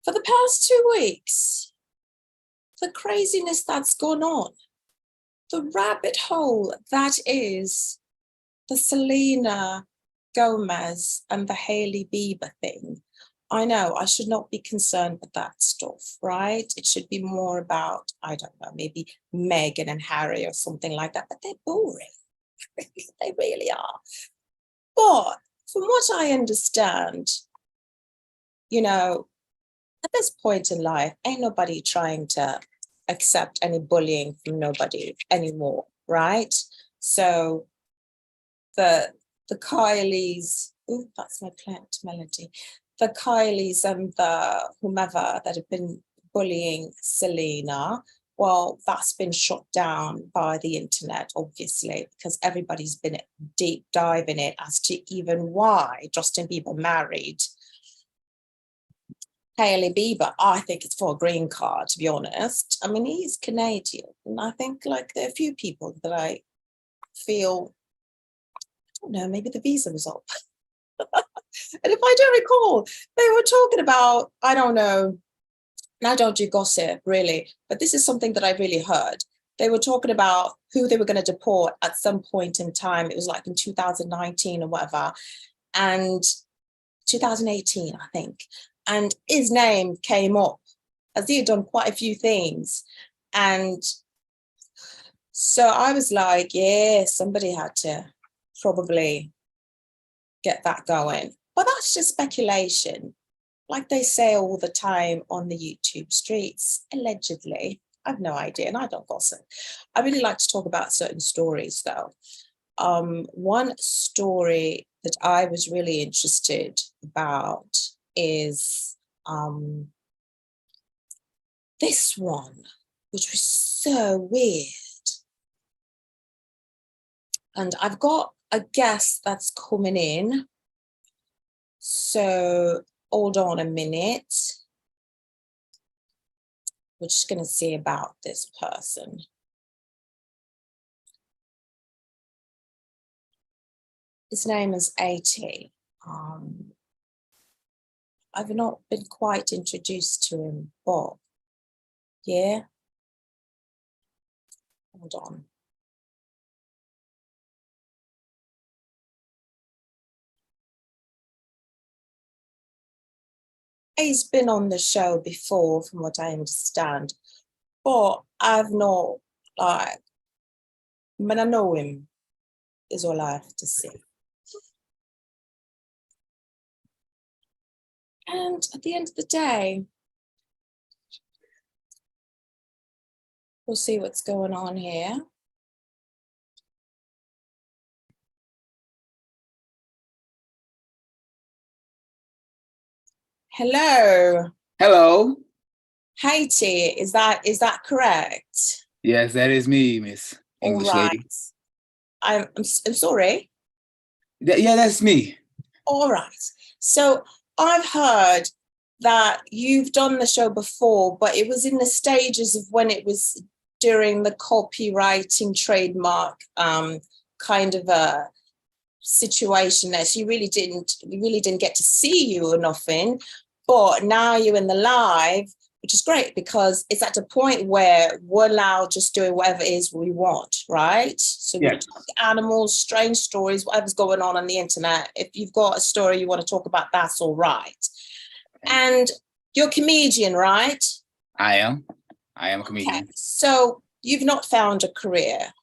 for the past 2 weeks, the craziness that's gone on, the rabbit hole that is the Selena Gomez and the Hailey Bieber thing. I know I should not be concerned with that stuff, right? It should be more about, I don't know, maybe Meghan and Harry or something like that, but they're boring. They really are. But from what I understand, you know, at this point in life, ain't nobody trying to accept any bullying from nobody anymore, right? So the Kylies, oh, that's my plant melody. The Kylies and the whomever that have been bullying Selena, well, that's been shut down by the internet, obviously, because everybody's been deep diving it as to even why Justin Bieber married Hailey Bieber. I think it's for a green card, to be honest. I mean, he's Canadian, and I think like there are a few people that I feel, I don't know, maybe the visa was up. And if I do recall, they were talking about, I don't know, now don't do gossip really, but this is something that I really heard. They were talking about who they were going to deport at some point in time. It was like in 2019 or whatever, and 2018, I think. And his name came up as he had done quite a few things. And so I was like, yeah, somebody had to probably get that going. But that's just speculation. Like they say all the time on the YouTube streets, allegedly. I have no idea, and I don't gossip. I really like to talk about certain stories, though. One story that I was really interested about is this one, which was so weird. And I've got a guest that's coming in. So hold on a minute. We're just going to see about this person. His name is HAITI. I've not been quite introduced to him, but yeah. Hold on. He's been on the show before, from what I understand, but I've not, like, when I know him, is all I have to say. And at the end of the day, we'll see what's going on here. Hello. Hello. HAITI, is that correct? Yes, that is me, Miss English All right. lady. I'm sorry. Yeah, that's me. All right. So I've heard that you've done the show before, but it was in the stages of when it was during the copywriting trademark kind of a situation there. So we really didn't get to see you or nothing. But now you're in the live, which is great because it's at a point where we're now just doing whatever it is we want, right? So we talk animals, strange stories, whatever's going on the internet. If you've got a story you want to talk about, that's all right. And you're a comedian, right? I am a comedian. Okay. So you've not found a career,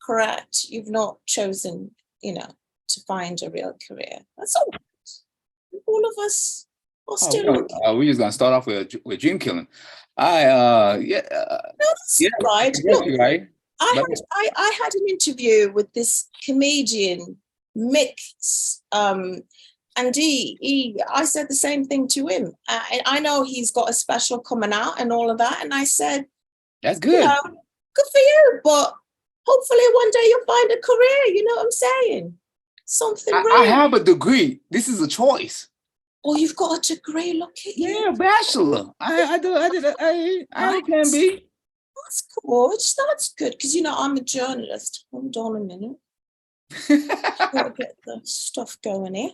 correct? You've not chosen, to find a real career. That's all right. All of us are still looking. We're just gonna start off with dream killing. No, that's right. Look, right. I had an interview with this comedian, Mick, and I said the same thing to him. I know he's got a special coming out and all of that, and I said, that's good. Good for you, but hopefully one day you'll find a career. You know what I'm saying? Something. I have a degree. This is a choice. Oh, you've got a degree. Look at you. Yeah, bachelor. I have a plan B. That's good. That's good because I'm a journalist. Hold on a minute. Gotta get the stuff going here.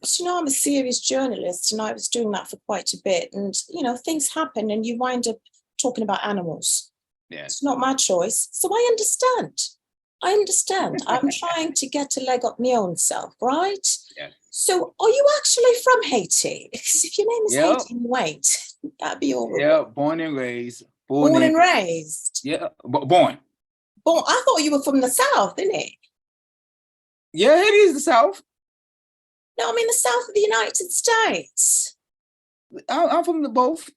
So I'm a serious journalist, and I was doing that for quite a bit. And things happen, and you wind up talking about animals. Yeah. It's not my choice, so I understand. I'm trying to get a leg up my own self, right? Yeah. So, are you actually from Haiti? Because if your name is Haiti, wait, that'd be horrible. Yeah, born and raised. Born and raised. Yeah, born. Born. I thought you were from the South, innit? Yeah, Haiti is the South. No, I mean the South of the United States. I'm from the both.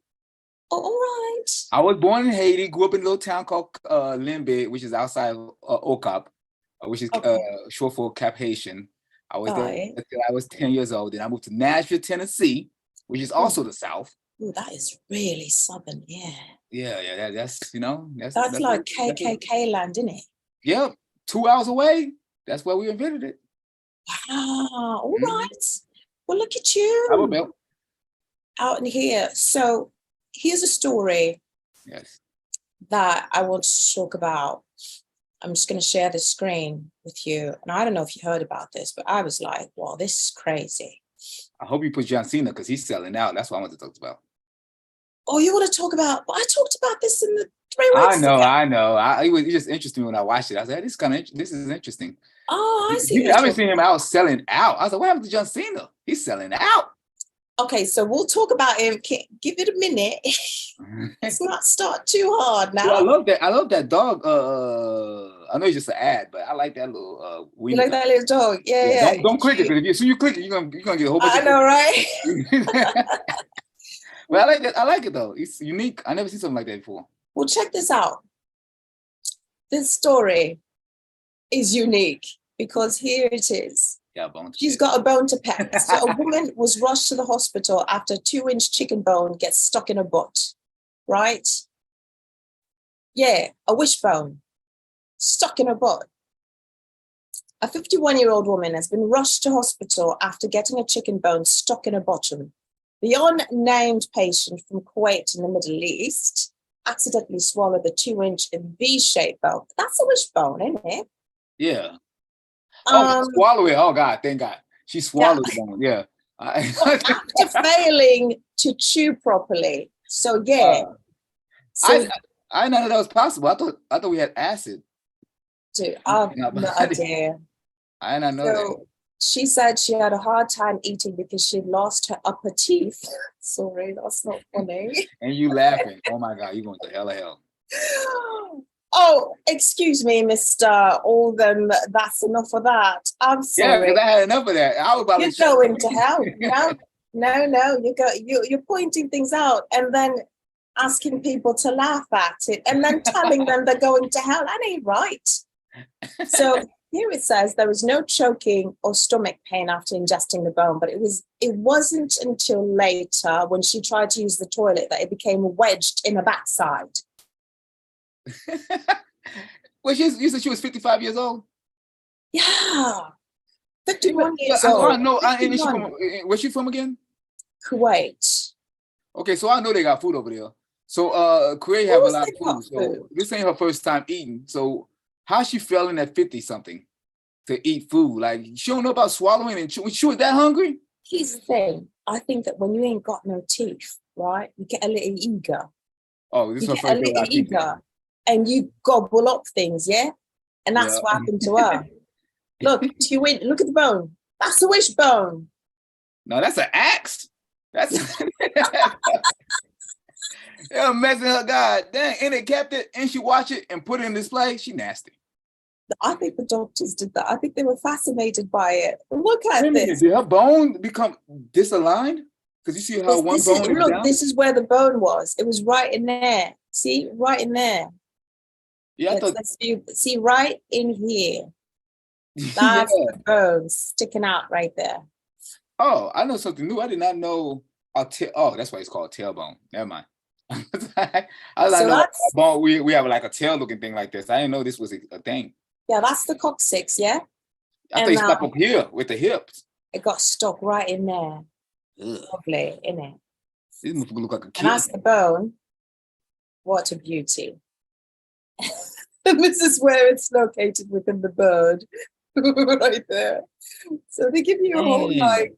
Oh, all right. I was born in Haiti, grew up in a little town called Limbe, which is outside of Okap, which is short for Cap Haitian. I was there until I was 10 years old. Then I moved to Nashville, Tennessee, which is also the South. Oh, that is really southern, yeah. Yeah, that's that's like KKK land, isn't it? Yep, 2 hours away. That's where we invented it. Wow, all right. Well, look at you. How about out in here. So here's a story that I want to talk about. I'm just going to share the screen with you. And I don't know if you heard about this, but I was like, wow, this is crazy. I hope you put John Cena because he's selling out. That's what I want to talk about. Oh, you want to talk about? Well, I talked about this in the 3 weeks ago. I know. It just interested me when I watched it. I said, this is interesting. Oh, I see. I've been seeing him out selling out. I was like, what happened to John Cena? He's selling out. Okay, so we'll talk about him. Give it a minute. Let's not start too hard now. Well, I love that dog. I know it's just an ad, but I like that little. You like that little dog? Yeah. Don't click it, because if you click it, you're gonna get a whole bunch. I know, right? Well, I like that. I like it though. It's unique. I never seen something like that before. Well, check this out. This story is unique because here it is. Yeah, she's got a bone to pick. So a woman was rushed to the hospital after a 2-inch chicken bone gets stuck in her butt, right? Yeah, a wishbone stuck in her butt. A 51-year-old woman has been rushed to hospital after getting a chicken bone stuck in her bottom. The unnamed patient from Kuwait in the Middle East accidentally swallowed the 2-inch V-shaped bone. That's a wishbone, isn't it? Yeah. Swallow it. Oh God, thank God. She swallowed one. Yeah. After failing to chew properly. So yeah. I didn't know that was possible. I thought we had acid. Dude, I have no idea. I did not know that. She said she had a hard time eating because she'd lost her upper teeth. Sorry, that's not funny. And you laughing. Oh my God, you're going to hell of hell. Oh, excuse me, Mr. Alden. That's enough of that. I'm sorry. Yeah, because I had enough of that. I was about You're going to hell. No. You're pointing things out and then asking people to laugh at it and then telling them they're going to hell. That ain't right. So here it says there was no choking or stomach pain after ingesting the bone, but it wasn't until later when she tried to use the toilet that it became wedged in her backside. Well, you said she was 55 years old? Yeah. 51 years old. I know. Where's she from again? Kuwait. Okay, so I know they got food over there. So Kuwait have a lot of food. So this ain't her first time eating. So how she feeling at 50-something to eat food? Like, she don't know about swallowing and chewing. She was that hungry? Here's the thing. I think that when you ain't got no teeth, right, you get a little eager. Oh, this is her first day eager. And you gobble up things, yeah? And that's what happened to her. Look at the bone. That's a wishbone. No, that's an axe. That's they're messing her. God dang, and they kept it and she watched it and put it in display. She nasty. I think the doctors did that. I think they were fascinated by it. Look at this. Did her bone become disaligned? Because you see how one bone is down? This is where the bone was. It was right in there. See, right in there. Yeah, see right in here. That's the bone sticking out right there. Oh, I know something new. I did not know. Oh, that's why it's called tailbone. Never mind. Bone. We have like a tail looking thing like this. I didn't know this was a thing. Yeah, that's the coccyx. Yeah. I thought you stopped up here with the hips. It got stuck right in there. Ugh. Lovely, innit? This must look like a kid. And that's the bone. What a beauty. This is where it's located within the bird. right there. So they give you a whole like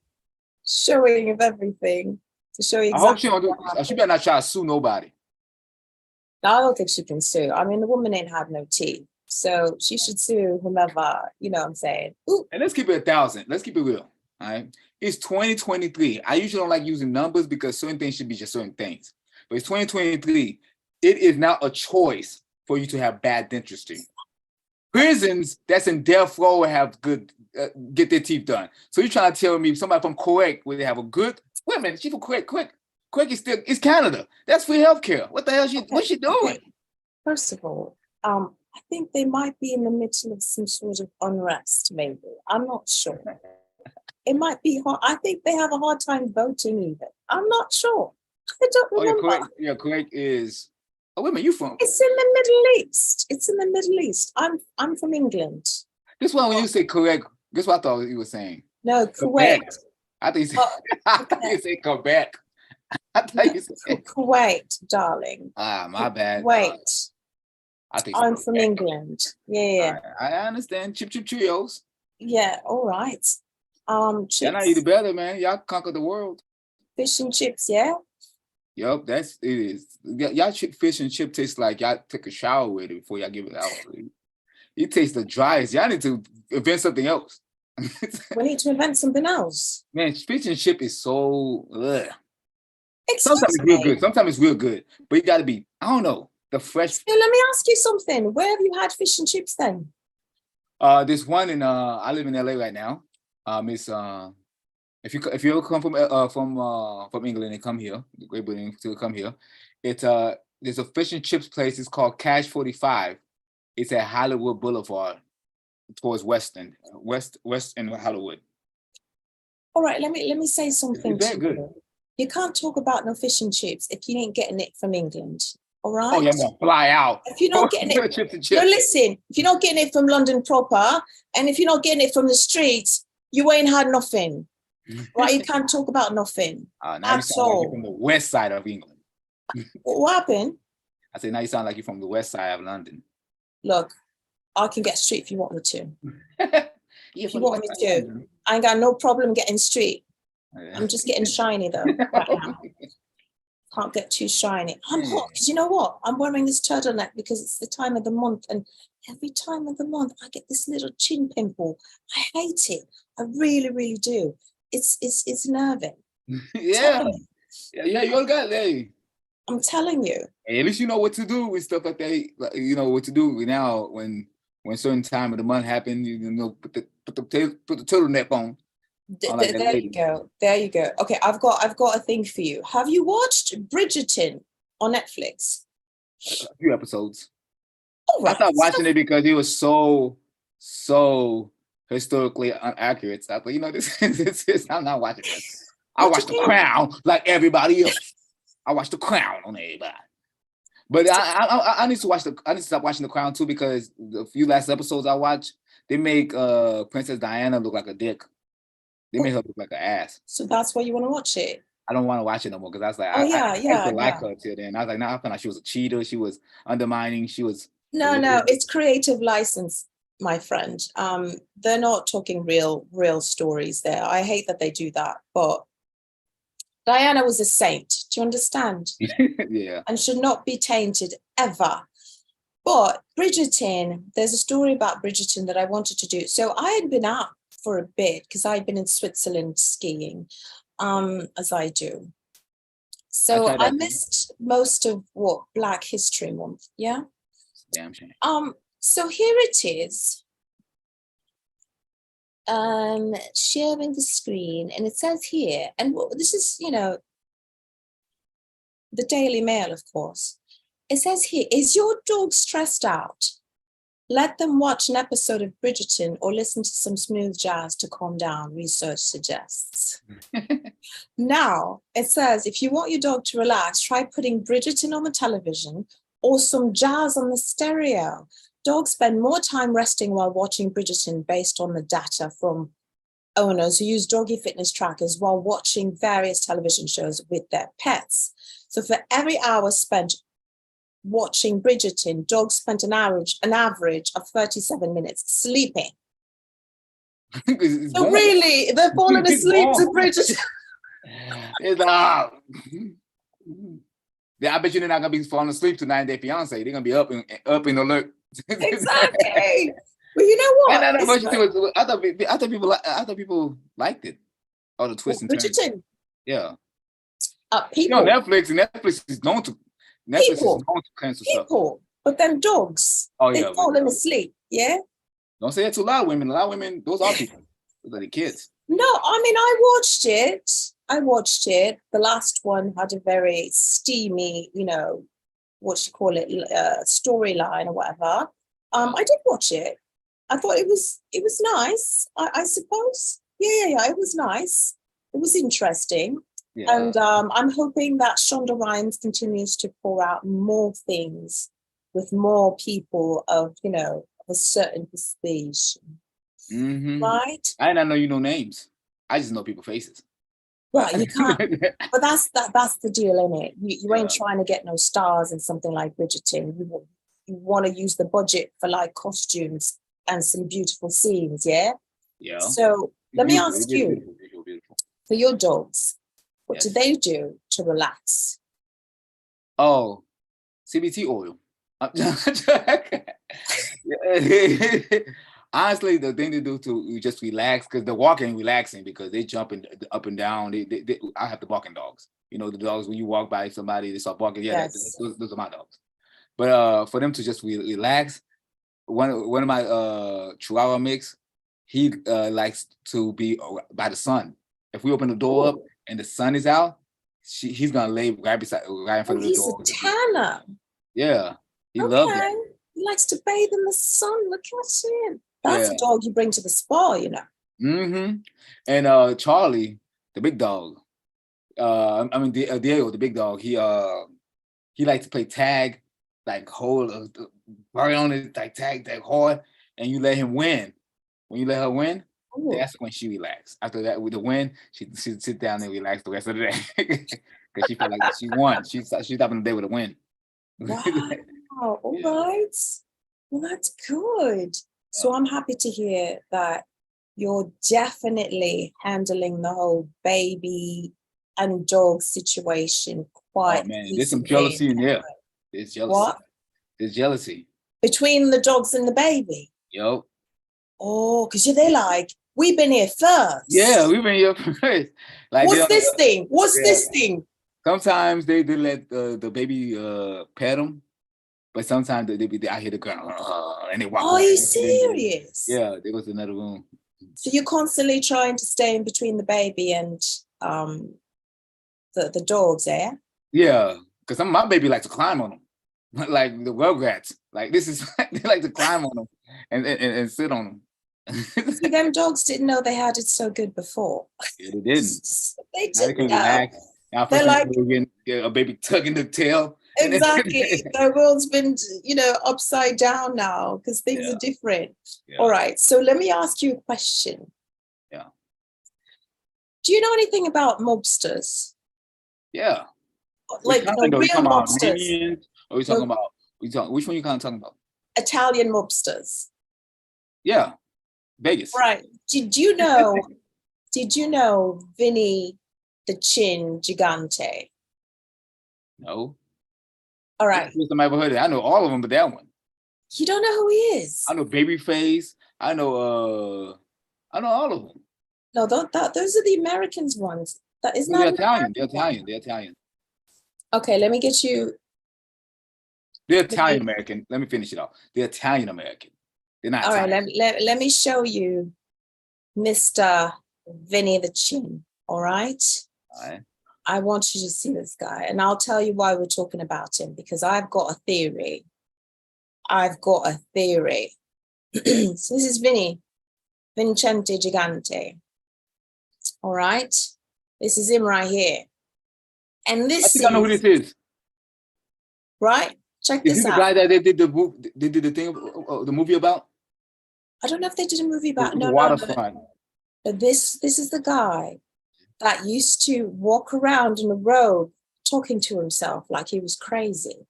showing of everything to show you I hope exactly she don't do. She better not try to sue nobody. No, I don't think she can sue. I mean, the woman ain't had no teeth, so she should sue whomever. You know what I'm saying? Ooh. And let's keep it 1,000. Let's keep it real. All right. It's 2023. I usually don't like using numbers because certain things should be just certain things. But it's 2023. It is now a choice for you to have bad dentistry. Prisons that's in death row have good get their teeth done. So you're trying to tell me somebody from Quebec where they have a good wait a minute, she from Quebec. Quebec is still it's Canada. That's free healthcare. What the hell what's she doing? Okay. First of all, I think they might be in the middle of some sort of unrest, maybe. I'm not sure. It might be hard. I think they have a hard time voting even. I'm not sure. I don't remember. Quebec is wait a minute, you from? It's in the Middle East. It's in the Middle East. I'm from England. This one when you say Quebec, guess what I thought you were saying? No, Kuwait. I think you say Quebec. I thought you said Kuwait, darling. My bad. Kuwait. I'm from Quebec. England. Yeah. I understand. Chip Cheerios. Yeah, all right. Chips. Y'all not eat better, man. Y'all conquer the world. Fish and chips, yeah? Yup, it is. Y'all fish and chip tastes like y'all took a shower with it before y'all give it out. It tastes the driest. Y'all need to invent something else. We need to invent something else. Man, fish and chip is so ugh. Sometimes it's real good. Sometimes it's real good. But you gotta be, I don't know, the fresh. So let me ask you something. Where have you had fish and chips then? There's one in I live in LA right now. It's if you ever come from England and come here, Great Britain to come here, it's there's a fish and chips place. It's called Cash 45. It's at Hollywood Boulevard, towards West in Hollywood. All right, let me say something it's very to good. you. You can't talk about no fish and chips if you ain't getting it from England. All right. Oh, yeah, I'm gonna fly out. If you're not getting it, chips and chips. no, listen. If you're not getting it from London proper, and if you're not getting it from the streets, you ain't had nothing. Right? You can't talk about nothing. Now you sound like you're from the west side of England. What happened? I said, now you sound like you're from the west side of London. Look, I can get street if you want me to. If you want me to, I ain't got no problem getting street. I'm just getting shiny though right now. Can't get too shiny. I'm hot because you know what? I'm wearing this turtleneck because it's the time of the month, and every time of the month I get this little chin pimple. I hate it. I really, really do. It's nerving. Yeah, you all got that. I'm telling you. Hey, at least you know what to do with stuff like that. You know what to do now when certain time of the month happen. You know, put the turtleneck on. There you go. There you go. Okay, I've got a thing for you. Have you watched Bridgerton on Netflix? A few episodes. All right. I stopped watching it because it was so historically inaccurate. So I thought, you know, this I'm not watching this. I watch The Crown like everybody else. I watch The Crown on everybody. But I need to stop watching The Crown too, because the few last episodes I watched, they make Princess Diana look like a dick. They made her look like an ass. So that's why you want to watch it? I don't want to watch it no more because I was like, I like her till then. I was like, I felt like she was a cheater. She was undermining. She was. No, it's creative license, my friend. They're not talking real stories there. I hate that they do that, but Diana was a saint. Do you understand? Yeah. And should not be tainted ever. But Bridgerton, there's a story about Bridgerton that I wanted to do. So I had been out for a bit because I'd been in Switzerland skiing, as I do. So I missed most of Black History Month. Yeah. Damn shame. So here it is. Sharing the screen, and it says here, and this is, the Daily Mail, of course. It says here, is your dog stressed out? Let them watch an episode of Bridgerton or listen to some smooth jazz to calm down, research suggests. Now, it says, if you want your dog to relax, try putting Bridgerton on the television or some jazz on the stereo. Dogs spend more time resting while watching Bridgerton based on the data from owners who use doggy fitness trackers while watching various television shows with their pets. So for every hour spent watching Bridgerton, dogs spent an average of 37 minutes sleeping. It's So born. really, they're falling It's asleep to born. Bridgerton. It's yeah, I bet you they're not gonna be falling asleep tonight. Their fiance, they're gonna be up and alert. Exactly. Well, you know what? No, It's but you like, see, I thought people liked it. All the twists and turns. Bridgerton. Yeah. People. You know, Netflix is known to cancel stuff. People. But then dogs. Oh They're yeah. falling asleep. Yeah. Don't say it to a lot of women. A lot of women, those are people. Those are the kids. No, I mean, I watched it. The last one had a very steamy, storyline or whatever. I did watch it. I thought it was nice. I suppose. Yeah. It was nice. It was interesting. Yeah. And I'm hoping that Shonda Rhimes continues to pour out more things with more people of a certain prestige. Mm-hmm. Right? I did not know you know names. I just know people's faces. Right, you can't. But that's the deal, isn't it? You ain't trying to get no stars in something like Bridgerton. You want to use the budget for like costumes and some beautiful scenes, yeah? Yeah. So let me ask you, for your dogs, what do they do to relax? Oh, CBT oil. Honestly, the thing to do to just relax, because they're walking relaxing because they jumping up and down. I have the barking dogs. You know, the dogs when you walk by somebody, they start barking. Yeah, yes. those are my dogs. But for them to just relax, one of my Chihuahua mix, he likes to be by the sun. If we open the door up and the sun is out, he's gonna lay right in front of the door. He's a tanner. Yeah, he loves it. He likes to bathe in the sun. Look at him. That's a dog you bring to the spa, Mm-hmm. And Charlie, the big dog. Diego, the big dog. He likes to play tag, like hold right on it, like tag hard, and you let him win. When you let her win, that's when she relaxes. After that, with the win, she sit down and relax the rest of the day because she felt like she won. She's stopping the day with a win. Wow! All right. Well, that's good. So I'm happy to hear that you're definitely handling the whole baby and dog situation quite. Oh man, there's some jealousy in there. There's jealousy. What? There's jealousy between the dogs and the baby. Yep. Oh, because they're like, we've been here first. Yeah, we've been here first. Like, what's this thing? What's this thing? Sometimes they let the baby pet them, but sometimes they be out here the ground and they walk. Are you serious? Yeah, they go to another room. So you're constantly trying to stay in between the baby and the dogs, eh? Yeah, because my baby likes to climb on them, like the Rugrats. Like this is they like to climb on them and sit on them. See, them dogs didn't know they had it so good before. Yeah, they didn't. They didn't know. They're like a baby tugging the tail. Exactly. The world's been, upside down now because things are different. Yeah. All right. So let me ask you a question. Yeah. Do you know anything about mobsters? Yeah. Like real mobsters. Or are we talking about? Which one you kind of talking about? Italian mobsters. Yeah. Vegas. Right. Did you know Vinny the Chin Gigante? No. All right. First time I ever heard it. I know all of them, but that one. You don't know who he is? I know Babyface. I know all of them. No, those are the Americans ones. That is not. They're Italian. Okay, let me get you. They're Italian American. Let me finish it off. They're Italian American. They're not. All Italian. Right, let me show you Mr. Vinny the Chin. All right. All right. I want you to see this guy, and I'll tell you why we're talking about him, because I've got a theory. So this is Vincente Gigante. All right. This is him right here. And this I know who this is. Right? Check this out. Is he the guy that they did the movie about? I don't know if they did a movie about the waterfront. But this is the guy that used to walk around in a robe talking to himself like he was crazy.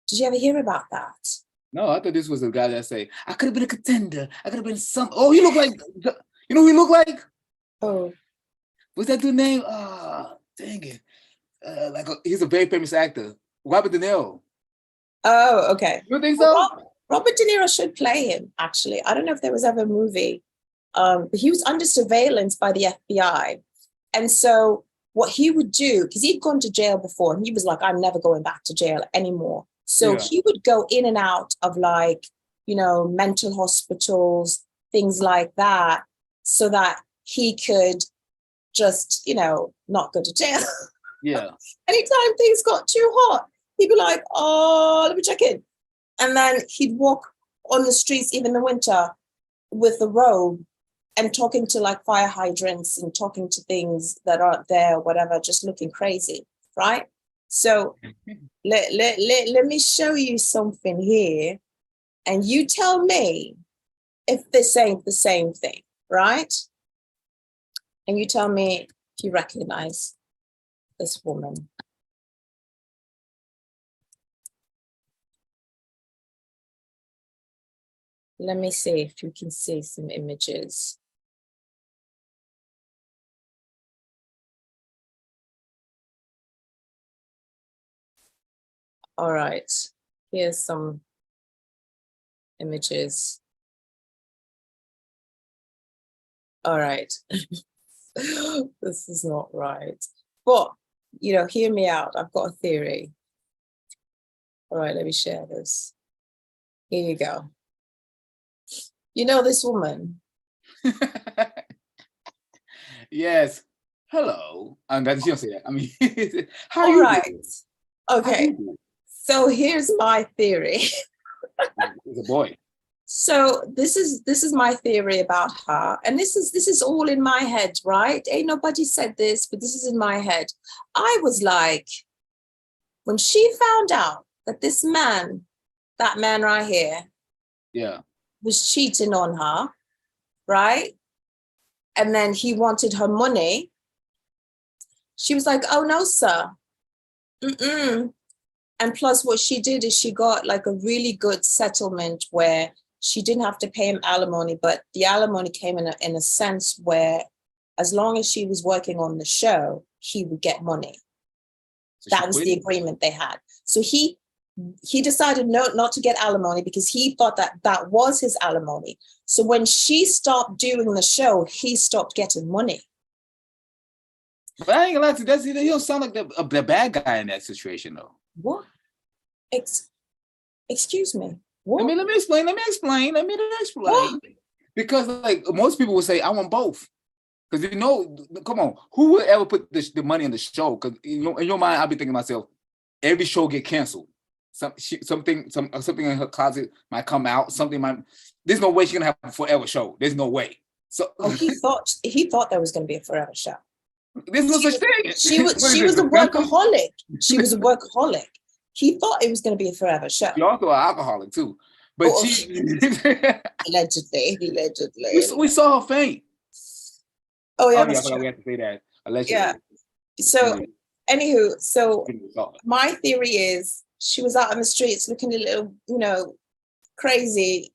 Did you ever hear about that? No, I thought this was a guy that say, I could have been a contender. I could have been some. Oh, he looked like, you know who he looked like? Oh. What's that dude name? Dang it. He's a very famous actor. Robert De Niro. Oh, okay. You think so? Robert De Niro should play him, actually. I don't know if there was ever a movie. But he was under surveillance by the FBI. And so what he would do, because he'd gone to jail before, and he was like, I'm never going back to jail anymore. So he would go in and out of like, you know, mental hospitals, things like that, so that he could just, you know, not go to jail. Yeah. Anytime things got too hot, he'd be like, oh, let me check in. And then he'd walk on the streets, even in the winter, with the robe and talking to like fire hydrants and talking to things that aren't there, whatever, just looking crazy, right? So let me show you something here, and you tell me if this ain't the same thing, right? And you tell me if you recognize this woman. Let me see if you can see some images. All right, here's some images. All right, this is not right. But, you know, hear me out. I've got a theory. All right, let me share this. Here you go. You know this woman? Yes. Hello. And that you don't say that. I mean, how All you right. doing? Okay. So here's my theory. He's a boy. So this is my theory about her, and this is all in my head, right? Ain't nobody said this, but this is in my head. I was like, when she found out that this man, that man right here, yeah, was cheating on her, right? And then he wanted her money. She was like, oh no, sir. Mm-mm. And plus what she did is she got like a really good settlement where she didn't have to pay him alimony, but the alimony came in a sense where as long as she was working on the show, he would get money. So that was the agreement they had. So he decided not to get alimony because he thought that was his alimony. So when she stopped doing the show, he stopped getting money. But I ain't gonna lie to you, he don't sound like the bad guy in that situation though. What? Excuse me. What? Let me explain. What? Because like most people would say, I want both. Because you know, come on, who would ever put the money in the show? Because in your mind, I'll be thinking to myself, every show get canceled. Something in her closet might come out. There's no way she's gonna have a forever show. There's no way. So he thought there was gonna be a forever show. There's no such thing. She was a workaholic. She was a workaholic. He thought it was going to be a forever show. You're also an alcoholic too. But allegedly. We saw her faint. Oh yeah, I forgot we have to say that. Allegedly. Yeah. So, anywho, so my theory is she was out on the streets looking a little, you know, crazy,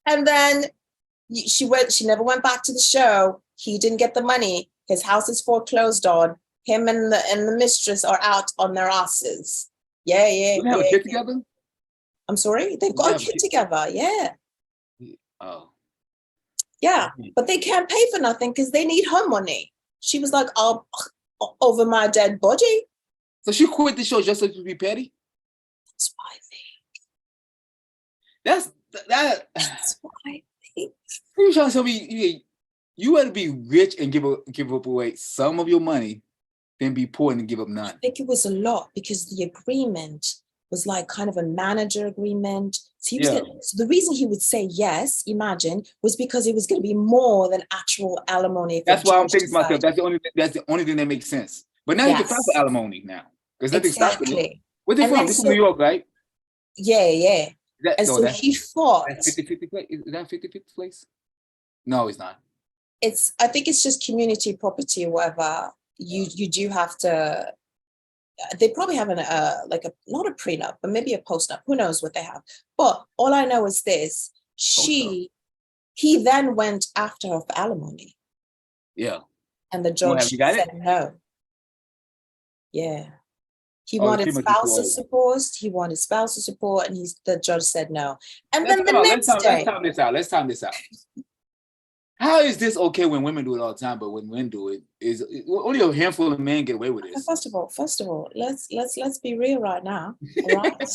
and then she never went back to the show. He didn't get the money. His house is foreclosed on. Him and the mistress are out on their asses. Yeah. They have a kid together? I'm sorry? They've got a kid together, yeah. Oh. Yeah, but they can't pay for nothing because they need her money. She was like, oh, over my dead body. So she quit the show just to be petty? That's what I think. That's what I think. You trying to tell me you had to be rich and give up away some of your money than be poor and give up none? I think it was a lot because the agreement was like kind of a manager agreement. So, so the reason he would say yes, imagine, was because it was going to be more than actual alimony. That's why I'm thinking to myself, that's the only thing that makes sense. But now you can file for alimony now. There's nothing stopping it. Where they from? They're from New York, right? Yeah. So he fought. That's 50-50 place? Is that 50-50 place? No, it's not. I think it's just community property or whatever. You do have to they probably have like a, not a prenup, but maybe a postnup. Who knows what they have? But all I know is this: he then went after her for alimony. Yeah. And the judge said no. Yeah. He wanted spousal support. He wanted spousal support, and the judge said no. And then the next day, let's time this out. How is this okay when women do it all the time, but when men do it, is only a handful of men get away with this? First of all, let's be real right now. All right.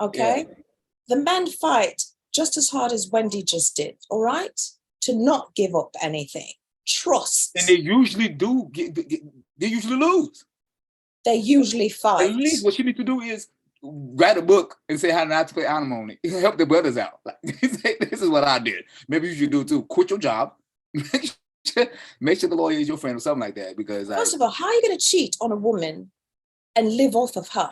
Okay. Yeah. The men fight just as hard as Wendy just did. All right, to not give up anything. Trust. And they usually do. They usually lose. They usually fight. At least what you need to do is write a book and say how not to pay alimony. Help the brothers out. Like, this is what I did. Maybe you should do too. Quit your job. Make sure the lawyer is your friend or something like that. Because first of all, how are you going to cheat on a woman and live off of her?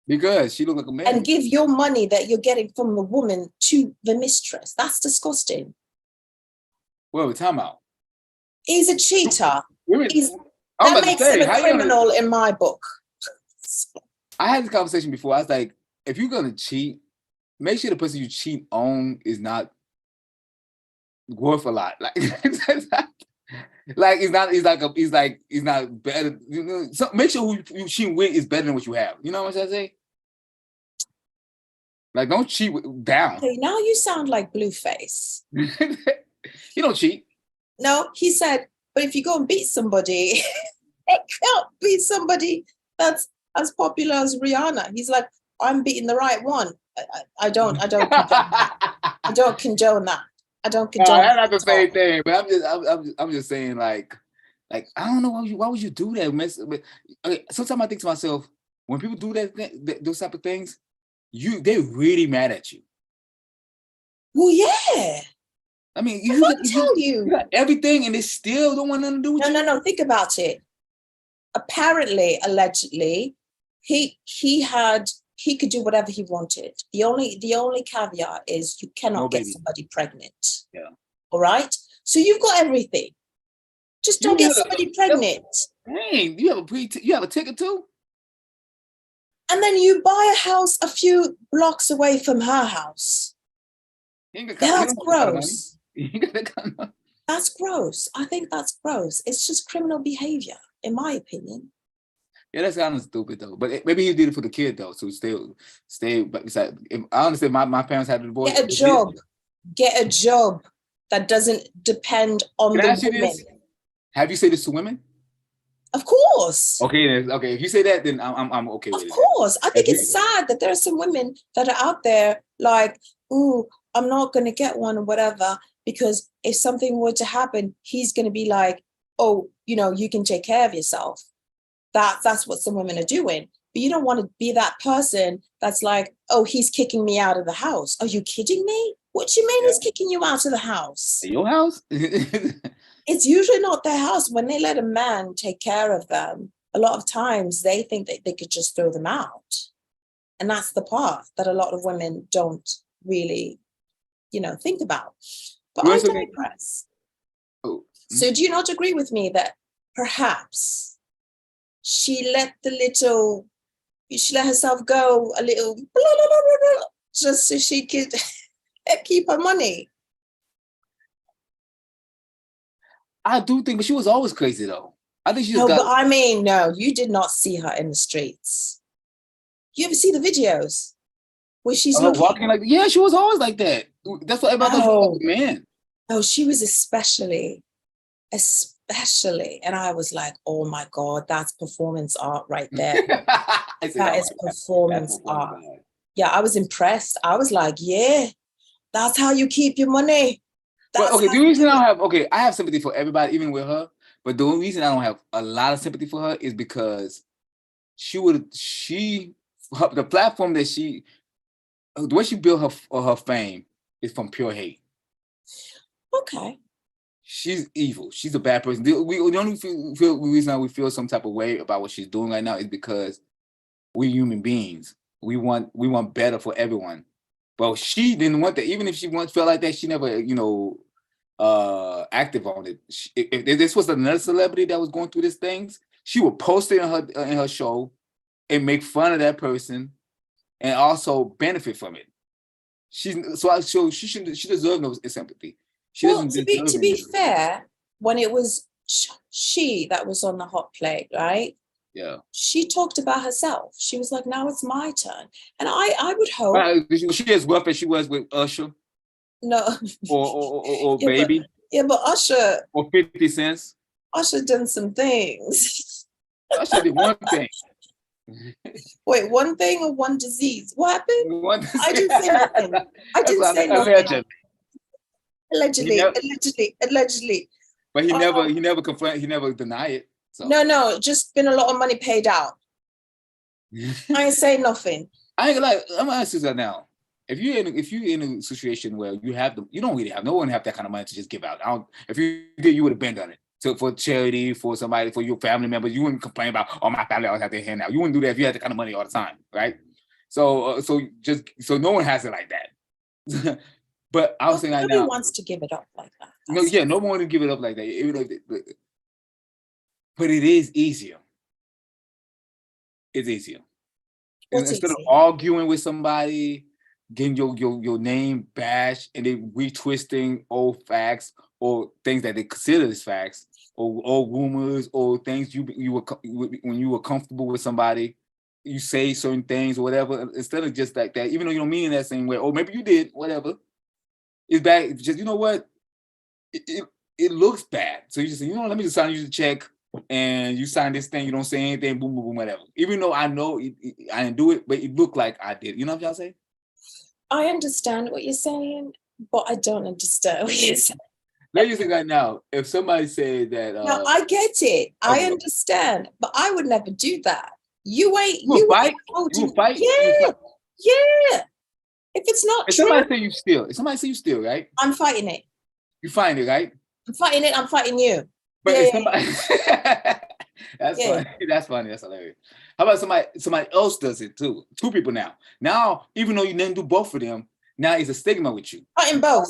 Because she looks like a man. And give your money that you're getting from the woman to the mistress. That's disgusting. Well, time out. He's a cheater. That makes him a criminal in my book. I had this conversation before. I was like, if you're gonna cheat, make sure the person you cheat on is not worth a lot. Like, like he's not better. You know, so make sure who you cheat with is better than what you have. You know what I'm saying? Like, don't cheat down. Okay, now you sound like Blueface. You don't cheat. No, he said, but if you go and beat somebody, it can't beat somebody that's as popular as Rihanna. He's like, I'm beating the right one. I don't condone that. I don't condone that. I don't condone that. That's not the same thing, but I'm just saying, like I don't know why would you do that? Okay, sometimes I think to myself, when people do those type of things, they're really mad at you. Well, yeah. I mean, you got everything, and they still don't want nothing to do with you. No. Think about it. Apparently, allegedly, he could do whatever he wanted. The only caveat is you cannot get somebody pregnant. Yeah. All right. So you've got everything. Just don't get somebody pregnant. Dang, you have a ticket too. And then you buy a house a few blocks away from her house. That's gross. That's gross. I think that's gross. It's just criminal behavior, in my opinion. Yeah, that's kind of stupid though. But maybe he did it for the kid though, so stay. But if I understand, my parents had a divorce. Get a job that doesn't depend on the women. Have you said this to women? Of course. Okay. If you say that, then I'm okay with it. Of course. I think it's sad that there are some women that are out there like, ooh, I'm not going to get one or whatever, because if something were to happen, he's going to be like, oh, you can take care of yourself. That's what some women are doing. But you don't want to be that person that's like, oh, he's kicking me out of the house. Are you kidding me? What do you mean he's kicking you out of the house? Your house? It's usually not their house. When they let a man take care of them, a lot of times they think that they could just throw them out. And that's the part that a lot of women don't really, think about. But I digress. Oh. So do you not agree with me that perhaps she let herself go a little, blah, blah, blah, blah, blah, just so she could keep her money? I do think, but she was always crazy though. I think she just no, you did not see her in the streets. You ever see the videos where she's walking like, yeah, she was always like that. That's what everybody thought, man. Oh, she was especially, and I was like, oh my God, that's performance art right there. That is performance art. Yeah, I was impressed. I was like, yeah, that's how you keep your money. But the reason I have sympathy for everybody, even with her. But the only reason I don't have a lot of sympathy for her is because the platform that the way she built her fame is from pure hate. Okay. She's evil. She's a bad person. The only reason we feel some type of way about what she's doing right now is because we're human beings. We want better for everyone. But she didn't want that. Even if she once felt like that, she never, active on it. If this was another celebrity that was going through these things, she would post it in her show and make fun of that person and also benefit from it. She deserves no sympathy. She doesn't to be fair, when it was she that was on the hot plate, right? Yeah. She talked about herself. She was like, now it's my turn. And I would hope. She as rough as she was with Usher. No. Or yeah, Baby. But Usher. Or 50 Cent. Usher done some things. Usher did one thing. Wait, one thing or one disease? What happened? I didn't say nothing. I didn't say nothing. Allegedly. But he never confirmed, he never denied it. So. No, just been a lot of money paid out. I ain't say nothing. I ain't like, I'm gonna ask you that now. If you're in a situation where you don't really have, no one have that kind of money to just give out. If you did, you would have been done it. So for charity, for somebody, for your family members, you wouldn't complain about, oh, my family always have their hand out. You wouldn't do that if you had that kind of money all the time, right? So no one has it like that. But I was saying right now, nobody wants to give it up like that. No one wants to give it up like that. But it is easier. It's easier. Instead of arguing with somebody, getting your name bashed, and then retwisting old facts or things that they consider as facts, or rumors, or things when you were comfortable with somebody, you say certain things or whatever, instead of just like that, even though you don't mean it that same way, or maybe you did, whatever. It's bad. It's just, you know what? It looks bad. So you just say, you know, let me just sign you the check, and you sign this thing, you don't say anything, boom, boom, boom, whatever. Even though I know I didn't do it, but it looked like I did. You know what y'all say? I understand what you're saying, but I don't understand what you're saying. Let you think right now, if somebody said that... no, I get it. I understand, but I would never do that. You fight? Yeah. If it's not true... If somebody say you steal, right? I'm fighting it. You fighting it, right? I'm fighting it. I'm fighting you. But if somebody... That's funny. That's funny. That's hilarious. How about somebody else does it too? Two people now. Now, even though you didn't do both of them, now it's a stigma with you. Fighting both.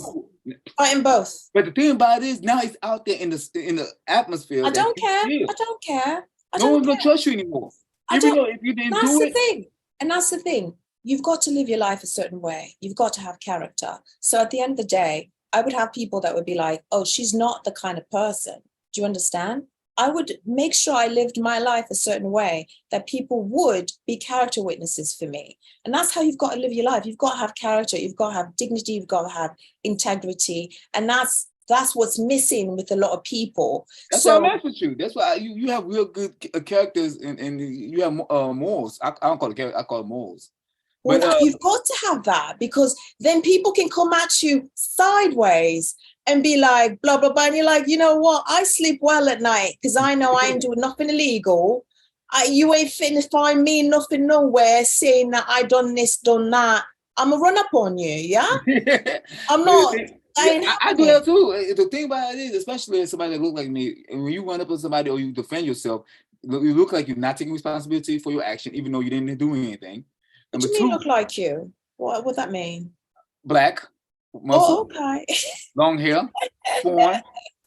But the thing about it is, now it's out there in the atmosphere. I don't care. No one's gonna trust you anymore. Even though if you didn't do it. That's the thing. And that's the thing. You've got to live your life a certain way. You've got to have character. So at the end of the day, I would have people that would be like, oh, she's not the kind of person. Do you understand? I would make sure I lived my life a certain way that people would be character witnesses for me. And that's how you've got to live your life. You've got to have character. You've got to have dignity. You've got to have integrity. And that's what's missing with a lot of people. That's why I'm asking you. That's why you have real good characters and you have morals. I don't call it character. I call it morals. Well, but, you've got to have that, because then people can come at you sideways and be like, blah, blah, blah. And you're like, you know what? I sleep well at night because I know I ain't doing nothing illegal. You ain't finna find me nothing nowhere saying that I done this, done that. I'm going to run up on you, yeah? I'm not. I do that too. The thing about it is, especially as somebody that look like me, and when you run up on somebody or you defend yourself, you look like you're not taking responsibility for your action, even though you didn't do anything. What do you mean look like you? What would that mean? Black, muscle, okay. long hair, foreign,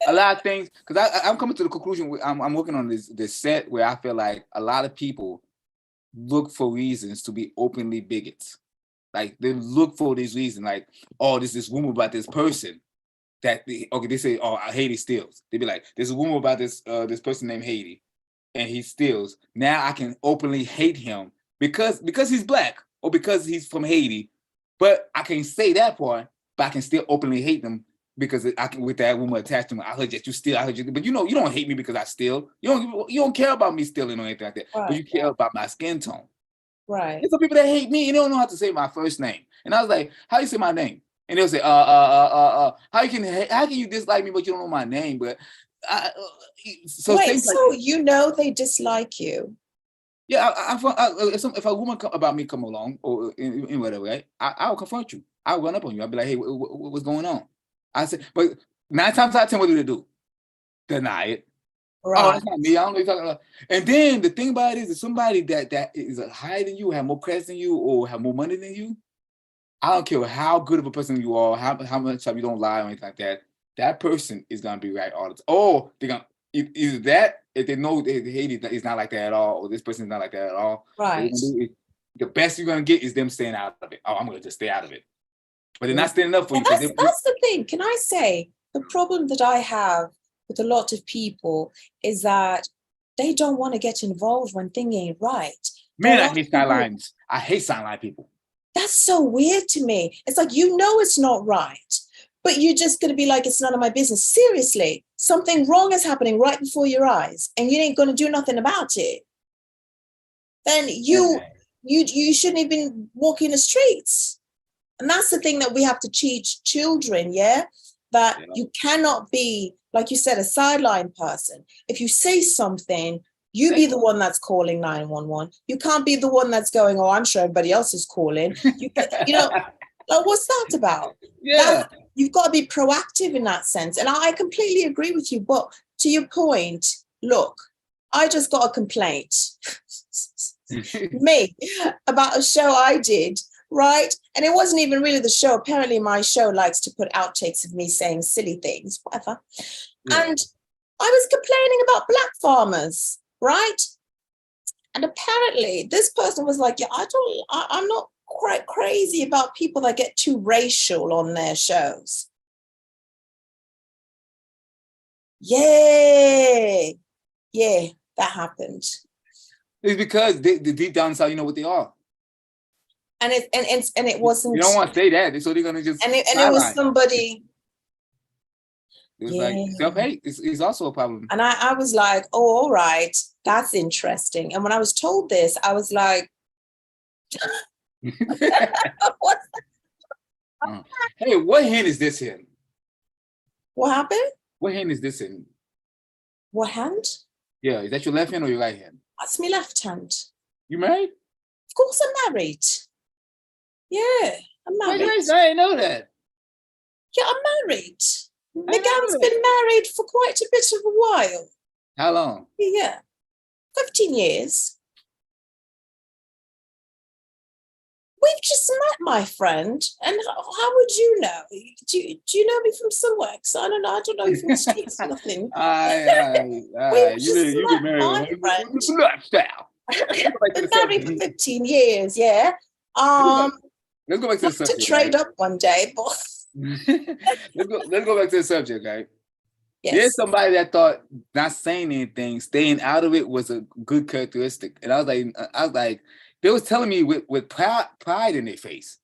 a lot of things. Because I'm coming to the conclusion, I'm working on this set where I feel like a lot of people look for reasons to be openly bigots. Like they look for this reason, like, oh, there's this rumor about this person that they say, oh, Haiti steals. They be like, there's a rumor about this person named Haiti, and he steals. Now I can openly hate him because he's black or because he's from Haiti, but I can say that part, but I can still openly hate them because I can, with that rumor attached to me. I heard that you steal. I heard you, but you know, you don't hate me because I steal. You don't care about me stealing or anything like that. Right. But you care about my skin tone. Right. There's some people that hate me and they don't know how to say my first name. And I was like, how do you say my name? And they'll say, how can you dislike me but you don't know my name? But so you know they dislike you. Yeah, if a woman about me come along or in whatever, right? I'll confront you. I'll run up on you. I'll be like, hey, what's going on? I said, but 9 times out of 10, what do they do? Deny it. Right. Oh, that's not me. I don't know what you're talking about. And then the thing about it is, if somebody that is higher than you, have more credits than you, or have more money than you, I don't care how good of a person you are, how much time you don't lie or anything like that, that person is gonna be right all the time. Or they're gonna either that if they know Haiti is not like that at all, or this person is not like that at all, right? The best you're gonna get is them staying out of it. Oh, I'm gonna just stay out of it. But they're not standing up for you. That's the thing. Can I say the problem that I have with a lot of people is that they don't want to get involved when things ain't right. Man, I hate sidelines. I hate sideline people. That's so weird to me. It's like, you know, it's not right, but you're just going to be like, it's none of my business. Seriously, something wrong is happening right before your eyes and you ain't going to do nothing about it. Then you shouldn't have been walking the streets. And that's the thing that we have to teach children, that you cannot be, like you said, a sideline person. If you say something, you be the one that's calling 911. You can't be the one that's going, oh, I'm sure everybody else is calling. You know, like, what's that about? Yeah. You've got to be proactive in that sense. And I completely agree with you. But to your point, look, I just got a complaint me about a show I did, right? And it wasn't even really the show. Apparently my show likes to put outtakes of me saying silly things, whatever. Yeah. And I was complaining about black farmers, right? And apparently this person was like, yeah, I'm not quite crazy about people that get too racial on their shows. Yeah, that happened. It's because the deep down inside, you know what they are. And it wasn't. You don't want to say that, so they're gonna just. And it was somebody. It was like self-hate. It's also a problem. And I was like, oh, all right, that's interesting. And when I was told this, I was like, what's that? Hey, what hand is this in? What happened? What hand is this in? What hand? Yeah, is that your left hand or your right hand? That's my left hand. You married? Of course I'm married. Yeah, I'm married. I didn't know that. Yeah, I'm married. Méganne's been married for quite a bit of a while. How long? Yeah, 15 years. We've just met, my friend. And how would you know? Do you know me from somewhere? Because I don't know you from the streets or nothing. We've just met, my friend. Been married for 15 years, yeah. Let's go back to the subject. To trade up one day, but let's go back to the subject, right? Yes. There's somebody that thought not saying anything, staying out of it was a good characteristic. And I was like, they was telling me with pride in their face.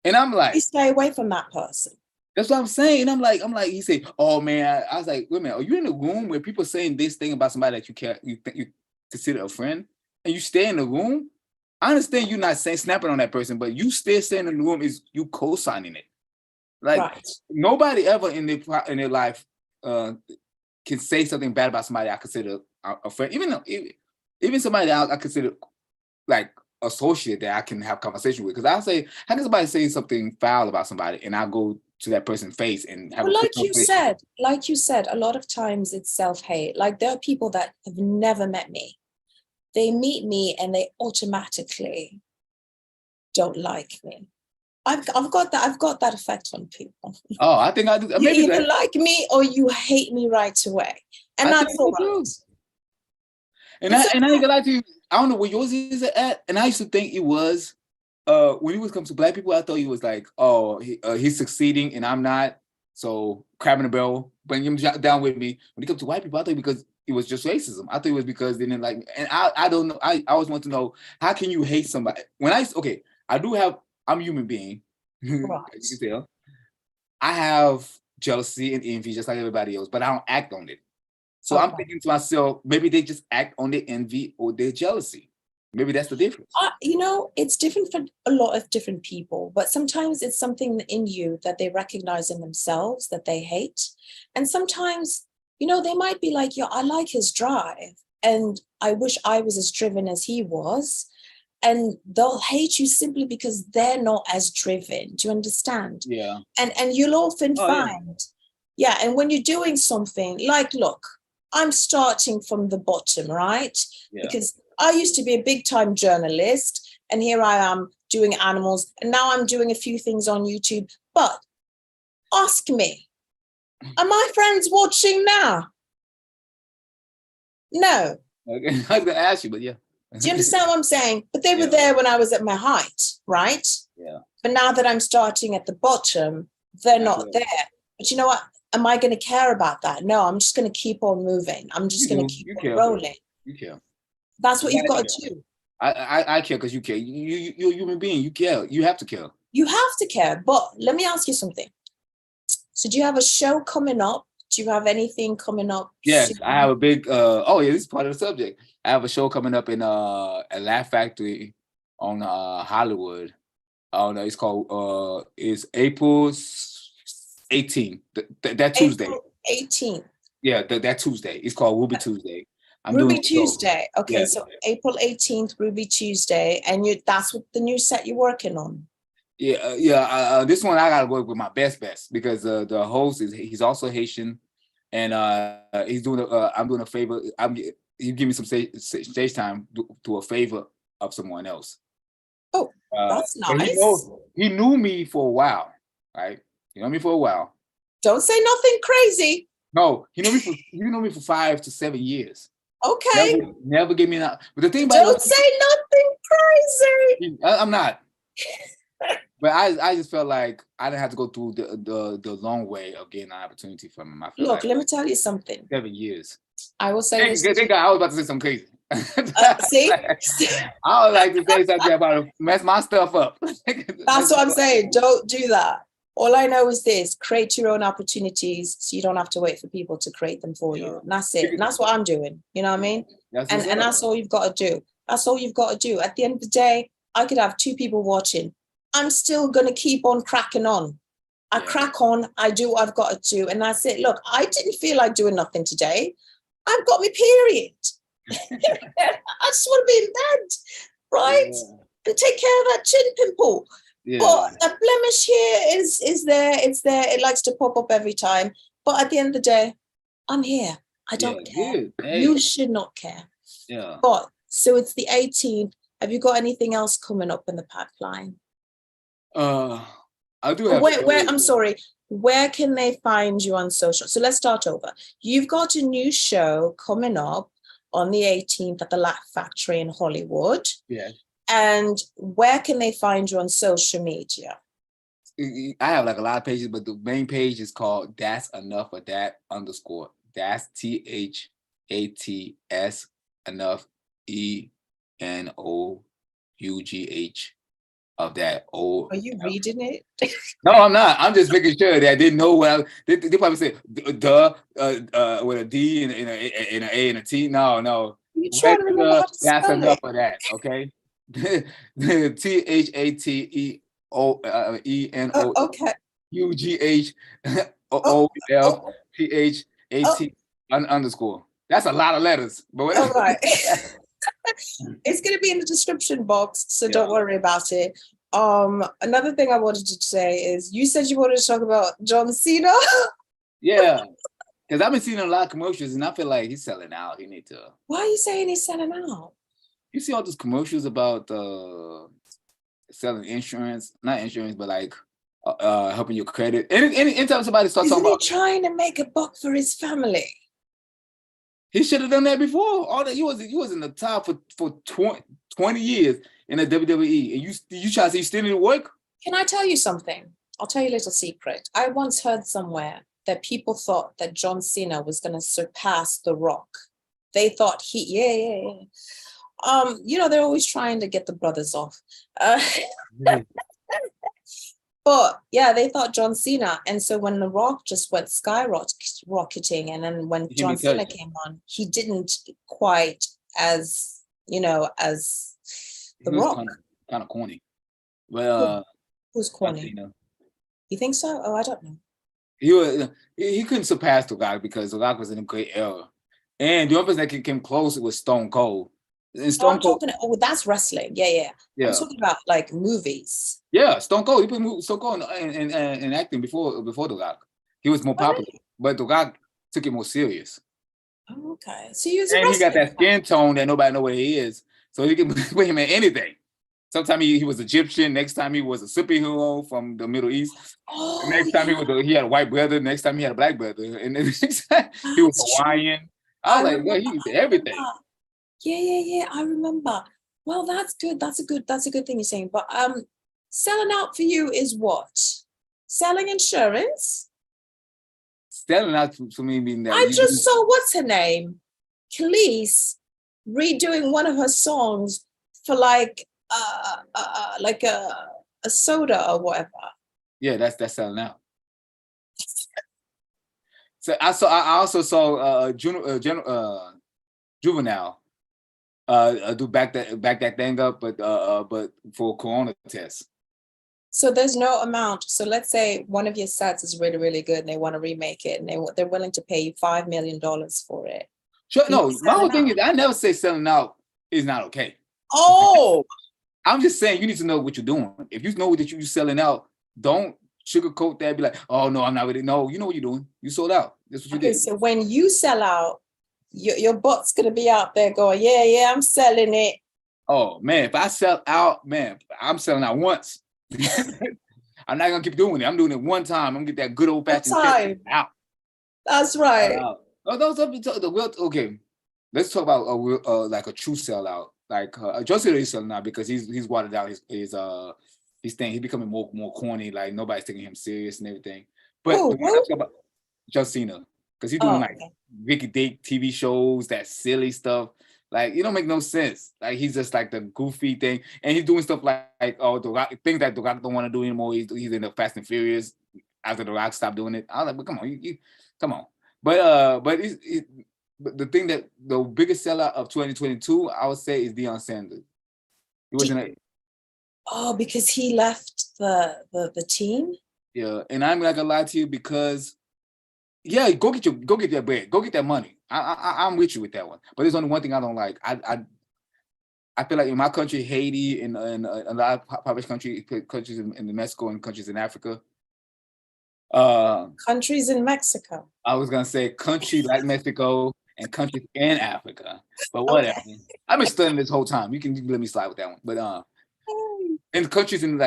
And I'm like, you stay away from that person. That's what I'm saying. And I'm like, he said, oh man, I was like, wait a minute, are you in a room where people saying this thing about somebody that you consider a friend, and you stay in the room? I understand you not snapping on that person, but you still staying in the room is you co-signing it. Like nobody ever in their life can say something bad about somebody I consider a friend, even somebody that I consider like associate that I can have conversation with. Because I'll say, how can somebody say something foul about somebody and I'll go to that person's face and have like you said, a lot of times it's self-hate. Like there are people that have never met me. They meet me and they automatically don't like me. I've got that effect on people. Oh, I think I do. You either like me or you hate me right away. And that's all right. And I ain't gonna lie to you, I don't know where yours is at. And I used to think it was when it was come to black people, I thought he was like, oh, he's succeeding and I'm not. So crabbing the barrel, bring him down with me. When it comes to white people, I thought because it was just racism. I thought it was because they didn't like me. And I don't know. I always want to know, how can you hate somebody? I'm a human being. Right. As you can tell. I have jealousy and envy just like everybody else, but I don't act on it. So I'm thinking to myself, maybe they just act on their envy or their jealousy. Maybe that's the difference. It's different for a lot of different people, but sometimes it's something in you that they recognize in themselves that they hate. And sometimes, they might be like, I like his drive and I wish I was as driven as he was. And they'll hate you simply because they're not as driven. Do you understand? Yeah. And you'll often find, and when you're doing something like, look, I'm starting from the bottom, right? Yeah. Because I used to be a big time journalist and here I am doing animals and now I'm doing a few things on YouTube. But ask me, are my friends watching now? No. Okay. I was gonna ask you, but yeah. Do you understand what I'm saying? But they were there when I was at my height, right? Yeah. But now that I'm starting at the bottom, they're not there. But you know what? Am I going to care about that? No, I'm just going to keep on moving. I'm just going to keep on rolling. You care. That's what you've got to do. I care because you care. You're a human being. You care. You have to care. You have to care. But let me ask you something. So do you have a show coming up? Do you have anything coming up? Yes, soon? I have a big this is part of the subject. I have a show coming up in a Laugh Factory on Hollywood. It's called it's April 18th. That Tuesday. April 18th. Yeah, that Tuesday. It's called Ruby Tuesday. Ruby Tuesday. Okay, so April 18th, Ruby Tuesday, and that's what the new set you're working on. Yeah. This one I gotta work with my best because the host he's also Haitian, and he's doing I'm doing a favor. He give me some stage time to a favor of someone else. Oh, that's nice. He knew me for a while, right? He knew me for a while. Don't say nothing crazy. No, he knew me for 5 to 7 years. Okay. Never give me an. But the thing about don't say nothing crazy. I'm not. But I just felt like I didn't have to go through the long way of getting an opportunity from him. Look, let me tell you something. 7 years. I will say this. I was about to say something crazy. See? I would like to say something about to mess my stuff up. That's what I'm saying. Don't do that. All I know is this: create your own opportunities so you don't have to wait for people to create them for you. And that's it. And that's what I'm doing. You know what I mean? And that's all you've got to do. That's all you've got to do. At the end of the day, I could have 2 people watching. I'm still going to keep on cracking on. I crack on. I do what I've got to do. And that's it. Look, I didn't feel like doing nothing today. I've got my period. I just want to be in bed, right? And take care of that chin pimple. But a blemish here is there. It's there. It likes to pop up every time. But at the end of the day, I'm here. I don't care. Hey. You should not care. Yeah. But so it's the 18th. Have you got anything else coming up in the pipeline? I do have. Where I'm sorry. Where can they find you on social? So let's start over. You've got a new show coming up on the 18th at the Laugh Factory in Hollywood. Yes. And where can they find you on social media? I have like a lot of pages, but the main page is called That's Enough of That _ That's THATS enough ENOUGH of that. Are you reading it? No, I'm not. I'm just making sure that I didn't know what they probably said with a D and an A and a T. No. You trying to remember how to That's spell enough it. of that, okay? THATENOUGHOOLPHAT That's a lot of letters. But all right. It's going to be in the description box, so don't worry about it. Another thing I wanted to say is you said you wanted to talk about John Cena. Yeah, because I've been seeing a lot of commercials and I feel like he's selling out. He need to. Why are you saying he's selling out? You see all those commercials about selling insurance, not insurance, but like helping your credit. Anytime somebody starts talking about, trying to make a buck for his family. He should have done that before. He was in the top for 20 years in the WWE, and you try to say you still need to work? Can I tell you something? I'll tell you a little secret. I once heard somewhere that people thought that John Cena was going to surpass The Rock. They thought they're always trying to get the brothers off. But yeah, they thought John Cena. And so when The Rock just went skyrocketing, and then when John Cena came on, he didn't quite as The Rock. Kind of corny. Well, who's corny? You think so? Oh, I don't know. He couldn't surpass The Rock because The Rock was in a great era. And the only person that came close was Stone Cold. That's wrestling. Yeah. I'm talking about like movies. Yeah, Stone Cold. He put Stone Cold in acting before The Rock. He was more popular, but The Rock took it more serious. Oh, okay. So he got that skin tone that nobody know where he is, so you can put him in anything. Sometimes he was Egyptian. Next time he was a superhero from the Middle East. Next time he had a white brother. Next time he had a black brother, and then he was Hawaiian. I was like, well, he did everything. Yeah. I remember. Well, that's good. That's a good thing you're saying. But selling out for you is what? Selling insurance? Selling out for me mean that I just saw, what's her name? Khalees redoing one of her songs for like a soda or whatever. Yeah, that's selling out. So I also saw Juvenile do back that thing up, but for Corona test. So there's no amount. So let's say one of your sets is really, really good and they want to remake it and they're willing to pay you $5 million for it. Sure, no, my whole thing is I never say selling out is not okay. Oh, I'm just saying you need to know what you're doing. If you know that you're selling out, don't sugarcoat that. Be like, oh no, I'm not really. No, you know what you're doing. You sold out. That's what you did. So when you sell out, your butt's gonna be out there going, yeah, I'm selling it. Oh man, if I sell out, man, I'm selling out once. I'm not gonna keep doing it. I'm doing it one time. I'm gonna get that good old fashioned out. That's right. Okay, let's talk about like a true sellout. Like Justin is selling out because he's watered out his thing. He's becoming more corny. Like nobody's taking him serious and everything. But the one I talk about Justina, because he's doing Ricky Date TV shows, that silly stuff. Like it don't make no sense. Like he's just like the goofy thing, and he's doing stuff like the Rock, things that the Rock don't want to do anymore. He's in the Fast and Furious after the Rock stopped doing it. I was like, but come on, you come on. But the thing that the biggest sellout of 2022, I would say, is Deion Sanders. He wasn't. Because he left the team. Yeah, and I'm not gonna lie to you because, yeah, go get that bread, go get that money. I'm with you with that one. But there's only one thing I don't like. I feel like in my country, Haiti, and a lot of poverty countries in Mexico and countries in Africa. Countries in Mexico. I was gonna say countries like Mexico and countries in Africa, but whatever. Okay. I've been studying this whole time. You can let me slide with that one. But in countries in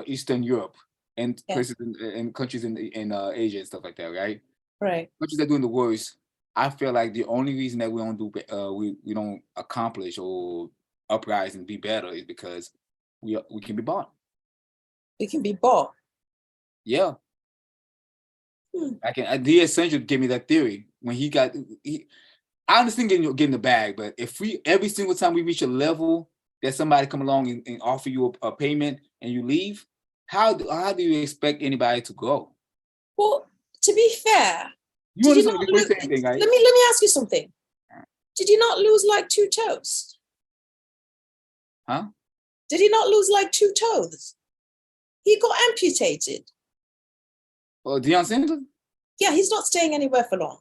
Eastern Europe and places in countries in Asia and stuff like that, right? Right. Countries that are doing the worst. I feel like the only reason that we don't do we don't accomplish or uprise and be better is because we can be bought. We can be bought. Yeah. The Essential gave me that theory when I understand getting the bag, but if every single time we reach a level that somebody come along and offer you a payment and you leave, how do you expect anybody to grow? Well, to be fair, let me ask you something. Did you not lose like 2 toes? Huh? Did he not lose like 2 toes? He got amputated. Oh, Deion Sanders? Yeah, he's not staying anywhere for long.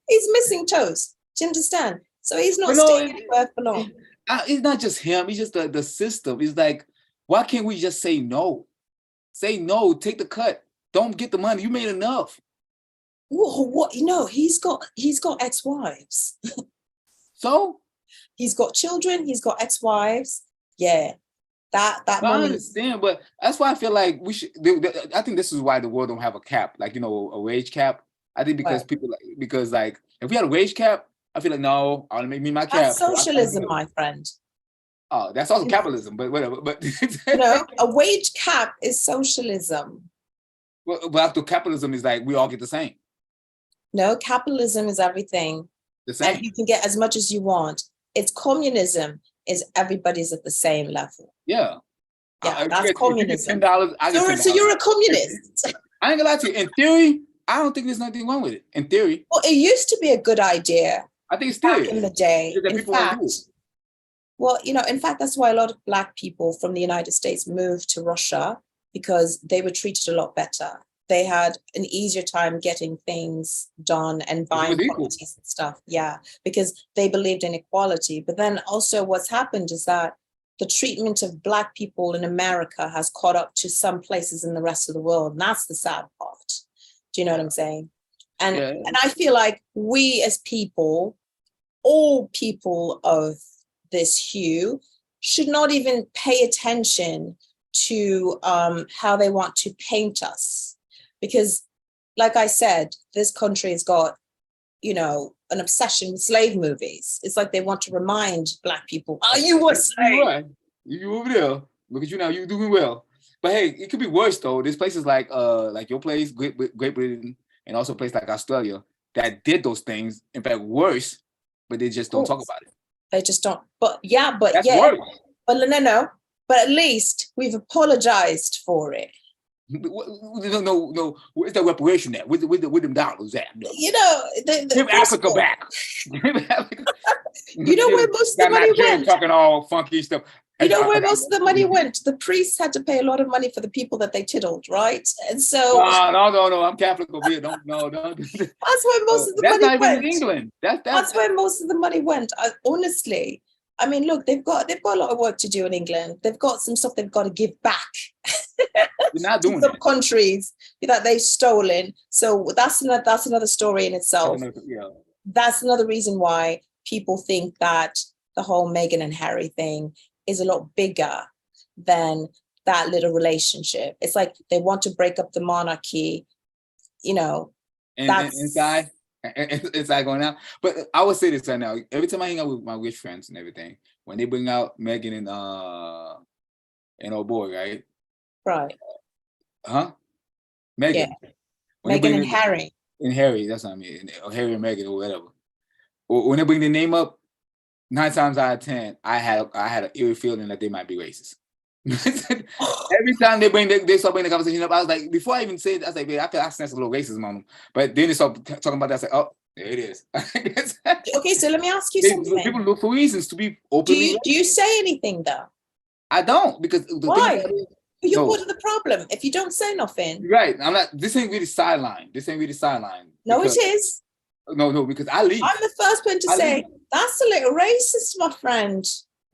He's missing toes. Do you understand? So he's not staying anywhere for long. It's not just him. It's just the system. It's like, why can't we just say no? Say no. Take the cut. Don't get the money. You made enough. What? He's got ex-wives. So? He's got children. He's got ex-wives. Yeah. That money. I understand, but that's why I feel like we should. I think this is why the world don't have a cap, like a wage cap. I think because because if we had a wage cap, I feel like no, I'll make me my cap. That's socialism, my friend. Oh, that's also capitalism, but whatever. But a wage cap is socialism. Well, but after capitalism is like we all get the same. No, capitalism is everything. The same. And you can get as much as you want. It's communism. Is everybody's at the same level. Yeah. That's communism. $10, so you're a communist. I ain't gonna lie to you. In theory, I don't think there's nothing wrong with it. In theory. Well, it used to be a good idea. I think it's still back in the day. In fact, that's why a lot of Black people from the United States moved to Russia because they were treated a lot better. They had an easier time getting things done and buying properties and stuff. Yeah, because they believed in equality. But then also what's happened is that the treatment of Black people in America has caught up to some places in the rest of the world. And that's the sad part. Do you know what I'm saying? And I feel like we as people, all people of this hue, should not even pay attention to how they want to paint us. Because like I said, this country has got, you know, an obsession with slave movies. It's like they want to remind Black people, oh, you were slave. Right. You over there. Look at you now. You're doing well. But hey, it could be worse though. There's places like your place, Great Britain, and also places like Australia that did those things. In fact, worse, but they just don't talk about it. They just don't. But yeah, but That's yeah. worse. But no. But at least we've apologized for it. No. Where's the reparation at? Where them dollars at? You know, give Africa back. You know where most of the money went? Talking all funky stuff. You know where most of the money went? The priests had to pay a lot of money for the people that they tiddled, right? And so no. I'm Catholic over here. Don't. That's where most of the money went. That's not even in England. That's where most of the money went. Honestly, I mean, look, they've got a lot of work to do in England. They've got some stuff they've got to give back. You're not doing some countries that they've stolen. So that's another story in itself. Yeah. That's another reason why people think that the whole Meghan and Harry thing is a lot bigger than that little relationship. It's like they want to break up the monarchy, you know. Inside going out. But I would say this right now. Every time I hang out with my rich friends and everything, when they bring out Meghan and old boy, right? Right. Huh? Meghan. Yeah. Meghan and Harry. And Harry, that's what I mean. Or Harry and Meghan or whatever. When they bring the name up, 9 times out of 10, I had an eerie feeling that they might be racist. Every time they start bringing the conversation up, I was like, before I even say it, I was like, I feel I sense a little racism on them. But then they start talking about that, I was like, oh, there it is. Okay, so let me ask you something. People look for reasons to be openly. Do you say anything though? I don't, because why? You're part of the problem. If you don't say nothing. Right. I'm not. This ain't really sideline. No, it is. No, because I leave. I'm the first one to say that's a little racist, my friend.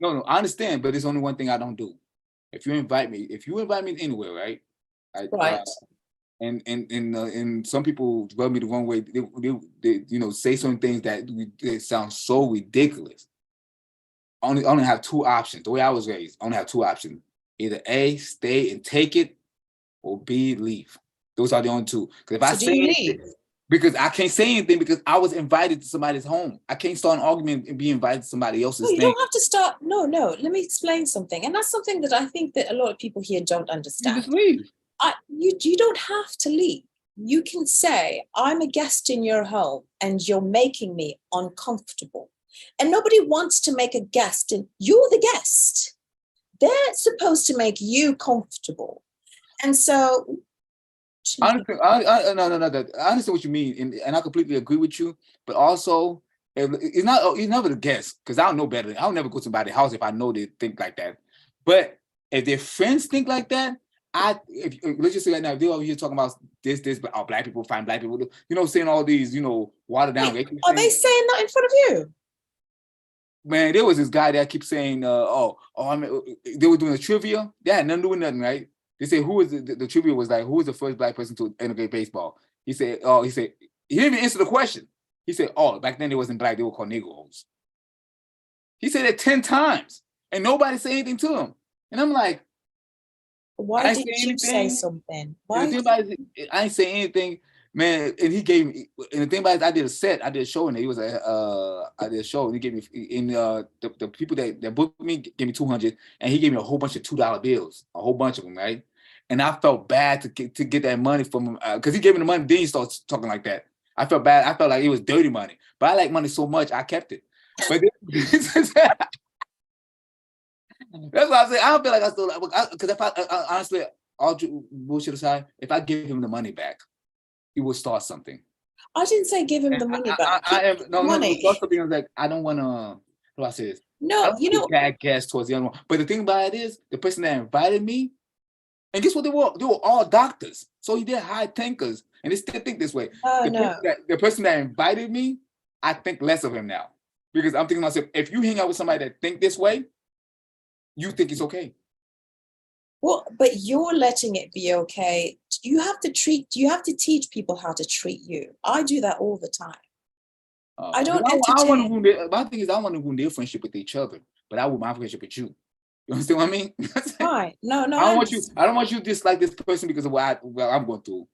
No, I understand, but there's only one thing I don't do. If you invite me anywhere, right? Right. And some people rub me the wrong way. They say certain things that sound so ridiculous. I only have 2 options. The way I was raised, I only have 2 options. Either A, stay and take it, or B, leave. Those are the only 2. Because if I say anything, because I can't say anything because I was invited to somebody's home. I can't start an argument and be invited to somebody else's thing. You don't have to start. No. Let me explain something. And that's something that I think that a lot of people here don't understand. You just leave. You don't have to leave. You can say, I'm a guest in your home and you're making me uncomfortable. And nobody wants to make a guest, and you're the guest. They're supposed to make you comfortable. And so honestly, I understand what you mean, and I completely agree with you. But also, it's never the guest, because I don't know better. I'll never go to somebody's house if I know they think like that. But if their friends think like that, let's just say right now, if they're over here talking about this, but Black people find Black people, saying all these, watered down. Are they saying that in front of you? Man, there was this guy that keeps saying, they were doing a trivia. They had nothing to do with nothing, right? They said, the trivia was like, who was the first Black person to integrate baseball? He said, he didn't even answer the question. He said, back then they wasn't Black, they were called Negroes. He said it 10 times, and nobody said anything to him. And I'm like, why didn't you say something? I ain't say anything, man. And he gave me, and the thing about it, I did a show, and he was I did a show, and he gave me, the people that booked me gave me $200, and he gave me a whole bunch of $2 bills, a whole bunch of them, right? And I felt bad to get that money from him, because he gave me the money, then he started talking like that. I felt bad. I felt like it was dirty money, but I like money so much, I kept it. But that's why I say I don't feel like I still, because if I honestly, all bullshit aside, if I give him the money back, he will start something. I didn't say give him the money back. Money. Something I was like, I don't want to. How do I say this? No, bad gas towards the other one. But the thing about it is, the person that invited me, and guess what they were? They were all doctors, so they're high thinkers, and they still think this way. The person that invited me, I think less of him now, because I'm thinking to myself, if you hang out with somebody that think this way, you think it's okay. Well, but you're letting it be okay. You have to teach people how to treat you. I do that all the time. I don't entertain. My thing is, I want to ruin their friendship with each other, but I want my friendship with you. You understand what I mean? Right. No. I don't want you to dislike this person because of what I'm going through.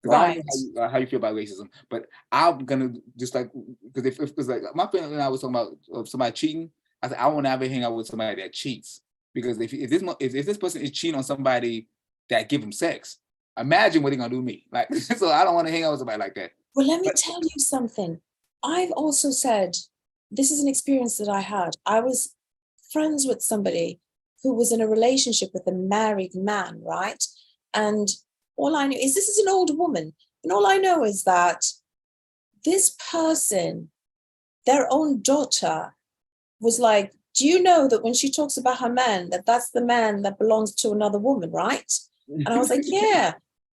Because I Right. don't know how you feel about racism, but I'm gonna just like, because if it's like my friend and I was talking about somebody cheating, I said I won't ever hang out with somebody that cheats, because if this person is cheating on somebody that give him sex, imagine what they're gonna do to me. Like, so I don't want to hang out with somebody like that. Well, let me tell you something. I've also said, this is an experience that I had. I was friends with somebody who was in a relationship with a married man, right? And all I knew is this is an old woman. And all I know is that this person, their own daughter, was like, do you know that when she talks about her man, that's the man that belongs to another woman, right? And I was like, yeah.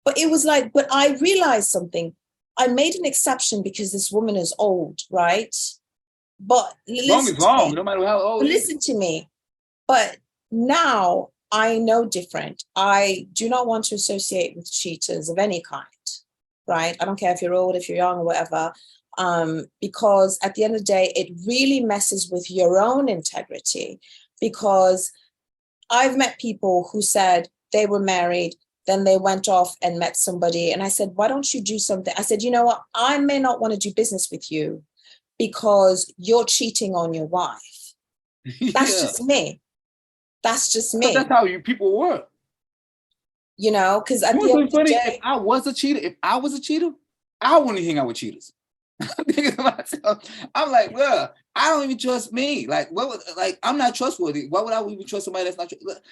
But it was like, but I realized something. I made an exception because this woman is old, right? But Wrong is wrong, no matter how old. Listen to me. But now I know different. I do not want to associate with cheaters of any kind, right? I don't care if you're old, if you're young, or whatever, because at the end of the day, it really messes with your own integrity. Because I've met people who said they were married, then they went off and met somebody. And I said, why don't you do something? I said, you know what? I may not want to do business with you because you're cheating on your wife. That's just me. That's just me. But that's how people work. You know, because at the end of the day, if I was a cheater, I wouldn't hang out with cheaters. I'm thinking to myself, I'm like, well, I don't even trust me. Like, I'm not trustworthy. Why would I even trust somebody that's not?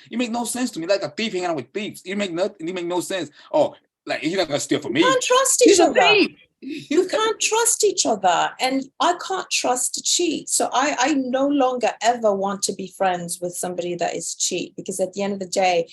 You make no sense to me. Like a thief hanging out with thieves. You make no sense. Oh, like you're not gonna steal from me. You can't trust each other. You can't trust each other, and I can't trust to cheat. So I no longer ever want to be friends with somebody that is cheat, because at the end of the day,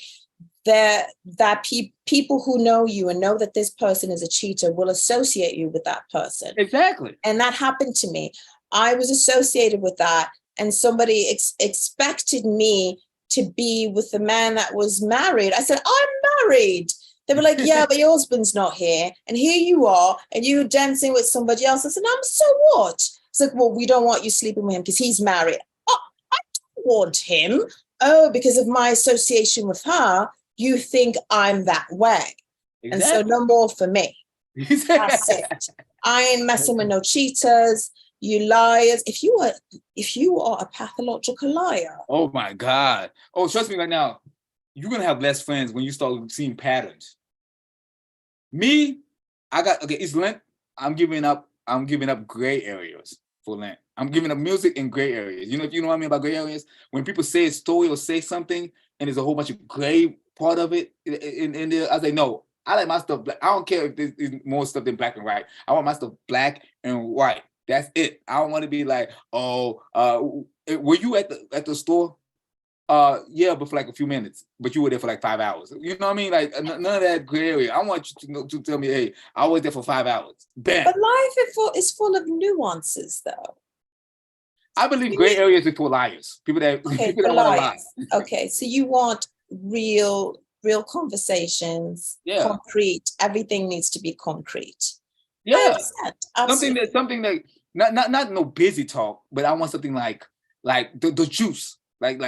people who know you and know that this person is a cheater will associate you with that person. Exactly. And that happened to me. I was associated with that, and somebody expected me to be with the man that was married. I said, I'm married. They were like, yeah, but your husband's not here. And here you are, and you're dancing with somebody else. I said, so what? It's like, well, we don't want you sleeping with him because he's married. Oh, I don't want him. Oh, because of my association with her, you think I'm that way. Exactly. And so no more for me. That's it. I ain't messing with no cheaters, you liars. If you are a pathological liar. Oh my God. Oh, trust me right now. You're gonna have less friends when you start seeing patterns. Me, it's Lent. I'm giving up gray areas for Lent. I'm giving up music in gray areas. You know what I mean about gray areas? When people say a story or say something and there's a whole bunch of gray part of it in there, I say, no, I like my stuff black. I don't care if there's more stuff than black and white. I want my stuff black and white. That's it. I don't want to be like, were you at the store? Yeah, but for like a few minutes. But you were there for like 5 hours. You know what I mean? Like none of that gray area. I want you to tell me, hey, I was there for 5 hours. Bam. But life is full of nuances, though. I believe gray areas are for liars. People that want to lie. Okay, so you want real conversations, concrete. Everything needs to be concrete. Yeah, something that not no busy talk, but I want something like the juice. Like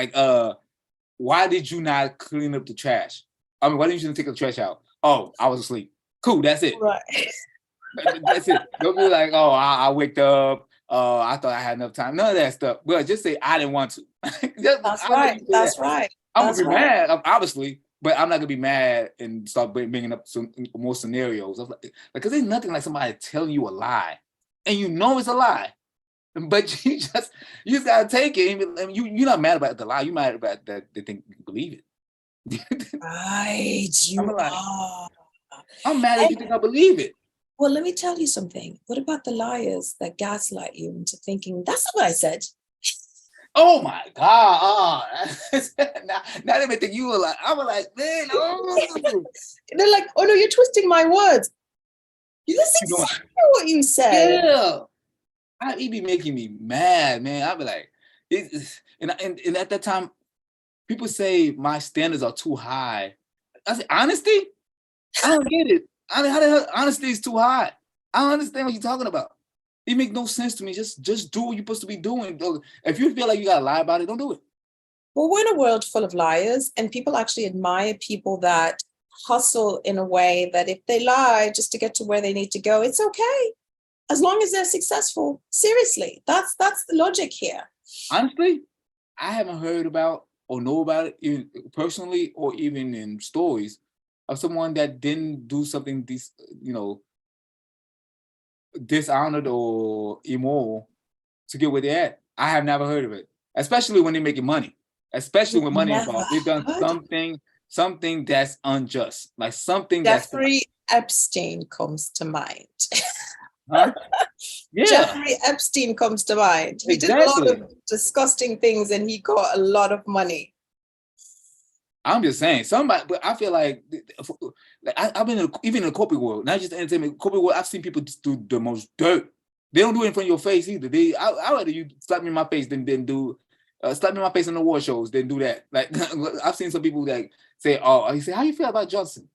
why did you not clean up the trash? I mean, why didn't you take the trash out? Oh, I was asleep. Cool, that's it. Right. That's it. Don't be like, oh, I waked up. I thought I had enough time. None of that stuff. Well, just say I didn't want to. That's right. That's right. I'm gonna be mad, obviously, but I'm not gonna be mad and start bringing up some more scenarios. Because there's nothing like somebody telling you a lie, and you know it's a lie, but you just gotta take it. I mean, you're not mad about the lie. You're mad about that they think you believe it. Right. I'm mad if you think I believe it. Well, let me tell you something. What about the liars that gaslight you into thinking that's not what I said? Oh my God! Now they may think you were like, I was like, man, oh. They're like, oh no, you're twisting my words. That's exactly what you said. Yeah, it be making me mad, man. I'd be like, and at that time, people say my standards are too high. I say, honesty? I don't get it. How the hell honesty is too high? I don't understand what you're talking about. It makes no sense to me. Just do what you're supposed to be doing. If you feel like you gotta lie about it, don't do it. Well, we're in a world full of liars, and people actually admire people that hustle in a way that if they lie just to get to where they need to go, it's okay. As long as they're successful. Seriously, that's the logic here. Honestly, I haven't heard about or know about it even personally or even in stories of someone that didn't do something dishonored or immoral to get where they're at. I have never heard of it, especially when they're making money. Especially when money involved, they've done something that's unjust, like something Jeffrey Epstein comes to mind. Huh? Yeah. Jeffrey Epstein comes to mind. He did a lot of disgusting things and he got a lot of money. I'm just saying, but I feel like I've been even in the corporate world, not just the entertainment, corporate world, I've seen people just do the most dirt. They don't do it in front of your face either. I'd rather you slap me in my face than do slap me in my face in the award shows, than do that. Like I've seen some people like say, "Oh," he said, "How you feel about Johnson?"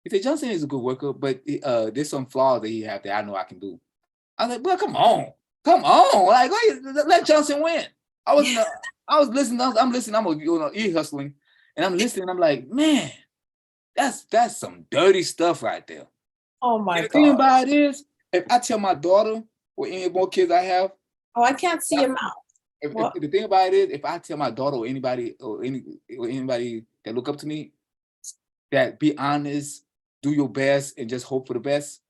He said, "Johnson is a good worker, but there's some flaws that he have that I know I can do." I was like, "Well, come on, like let Johnson win." I was listening. I'm listening. I'm e-hustling. And I'm listening, I'm like, man, that's some dirty stuff right there. Oh my God. The thing about it is, if I tell my daughter or any more kids I have. Oh, I can't see your mouth. If the thing about it is, if I tell my daughter or anybody that look up to me, that be honest, do your best, and just hope for the best,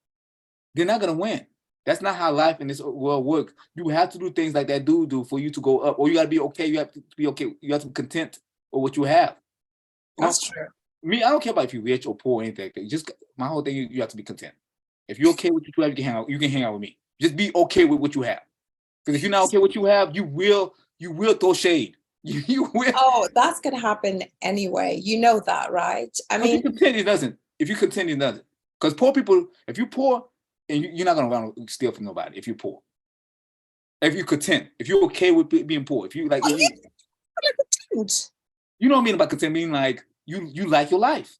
they're not gonna win. That's not how life in this world works. You have to do things like that dude do for you to go up, or you gotta be okay. You have to be okay. You have to be content with what you have. That's true. Me, I don't care about if you're rich or poor or anything. Just my whole thing, you have to be content. If you're okay with what you have, you can hang out with me. Just be okay with what you have. Because if you're not okay with what you have, you will throw shade. You will. Oh, that's gonna happen anyway. You know that, right? I mean, if you contend, it doesn't. If you contend, it doesn't. Because poor people, if you're poor, and you're not gonna run steal from nobody. If you're poor, if you're content, if you're okay with being poor, if you like, you know what I mean about content, mean like you like your life.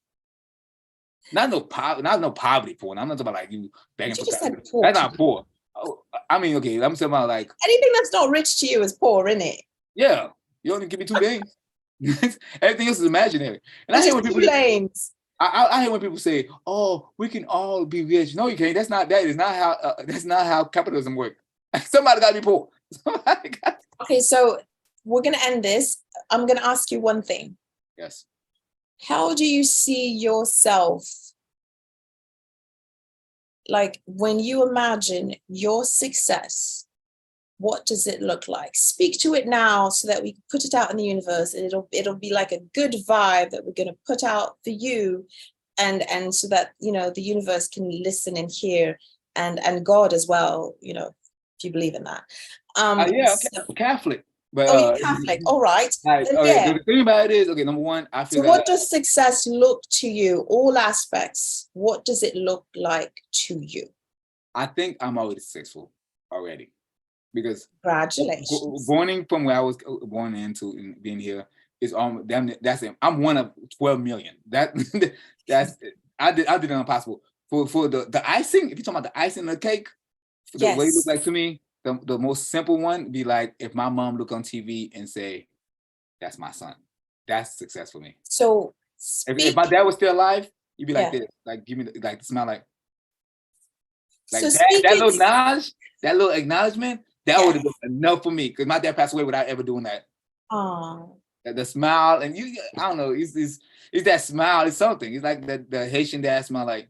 Not no poverty poor. I'm not talking about like you begging for that. That's not poor. Oh, I mean, okay, I'm talking about like anything that's not rich to you is poor, isn't it? Yeah, you only give me 2 things. Everything else is imaginary. And I hate when people lanes. I hate when people say, "Oh, we can all be rich." No, you can't. That's not how capitalism works. Somebody got to be poor. Okay, so we're gonna end this. I'm gonna ask you one thing. Yes. How do you see yourself? Like when you imagine your success, what does it look like? Speak to it now so that we can put it out in the universe, and it'll be like a good vibe that we're going to put out for you, and so that the universe can listen and hear, and God as well, if you believe in that. Catholic. But you're Catholic. All right. The thing about it is, okay, number one, I feel. So what does success look to you? All aspects. What does it look like to you? I think I'm already successful already, because congratulations. Born from where I was born into and being here is that's it. I'm one of 12 million. That's I did it impossible for the icing. If you're talking about the icing on the cake, the way it looks like to me. The most simple one be like if my mom look on TV and say, "That's my son," that's success for me. So if my dad was still alive, you'd be like this, like give me the smile, like so that little acknowledgement, that would have been enough for me, because my dad passed away without ever doing that. Oh, the smile, and I don't know, it's that smile, it's something. It's like the Haitian dad smile, like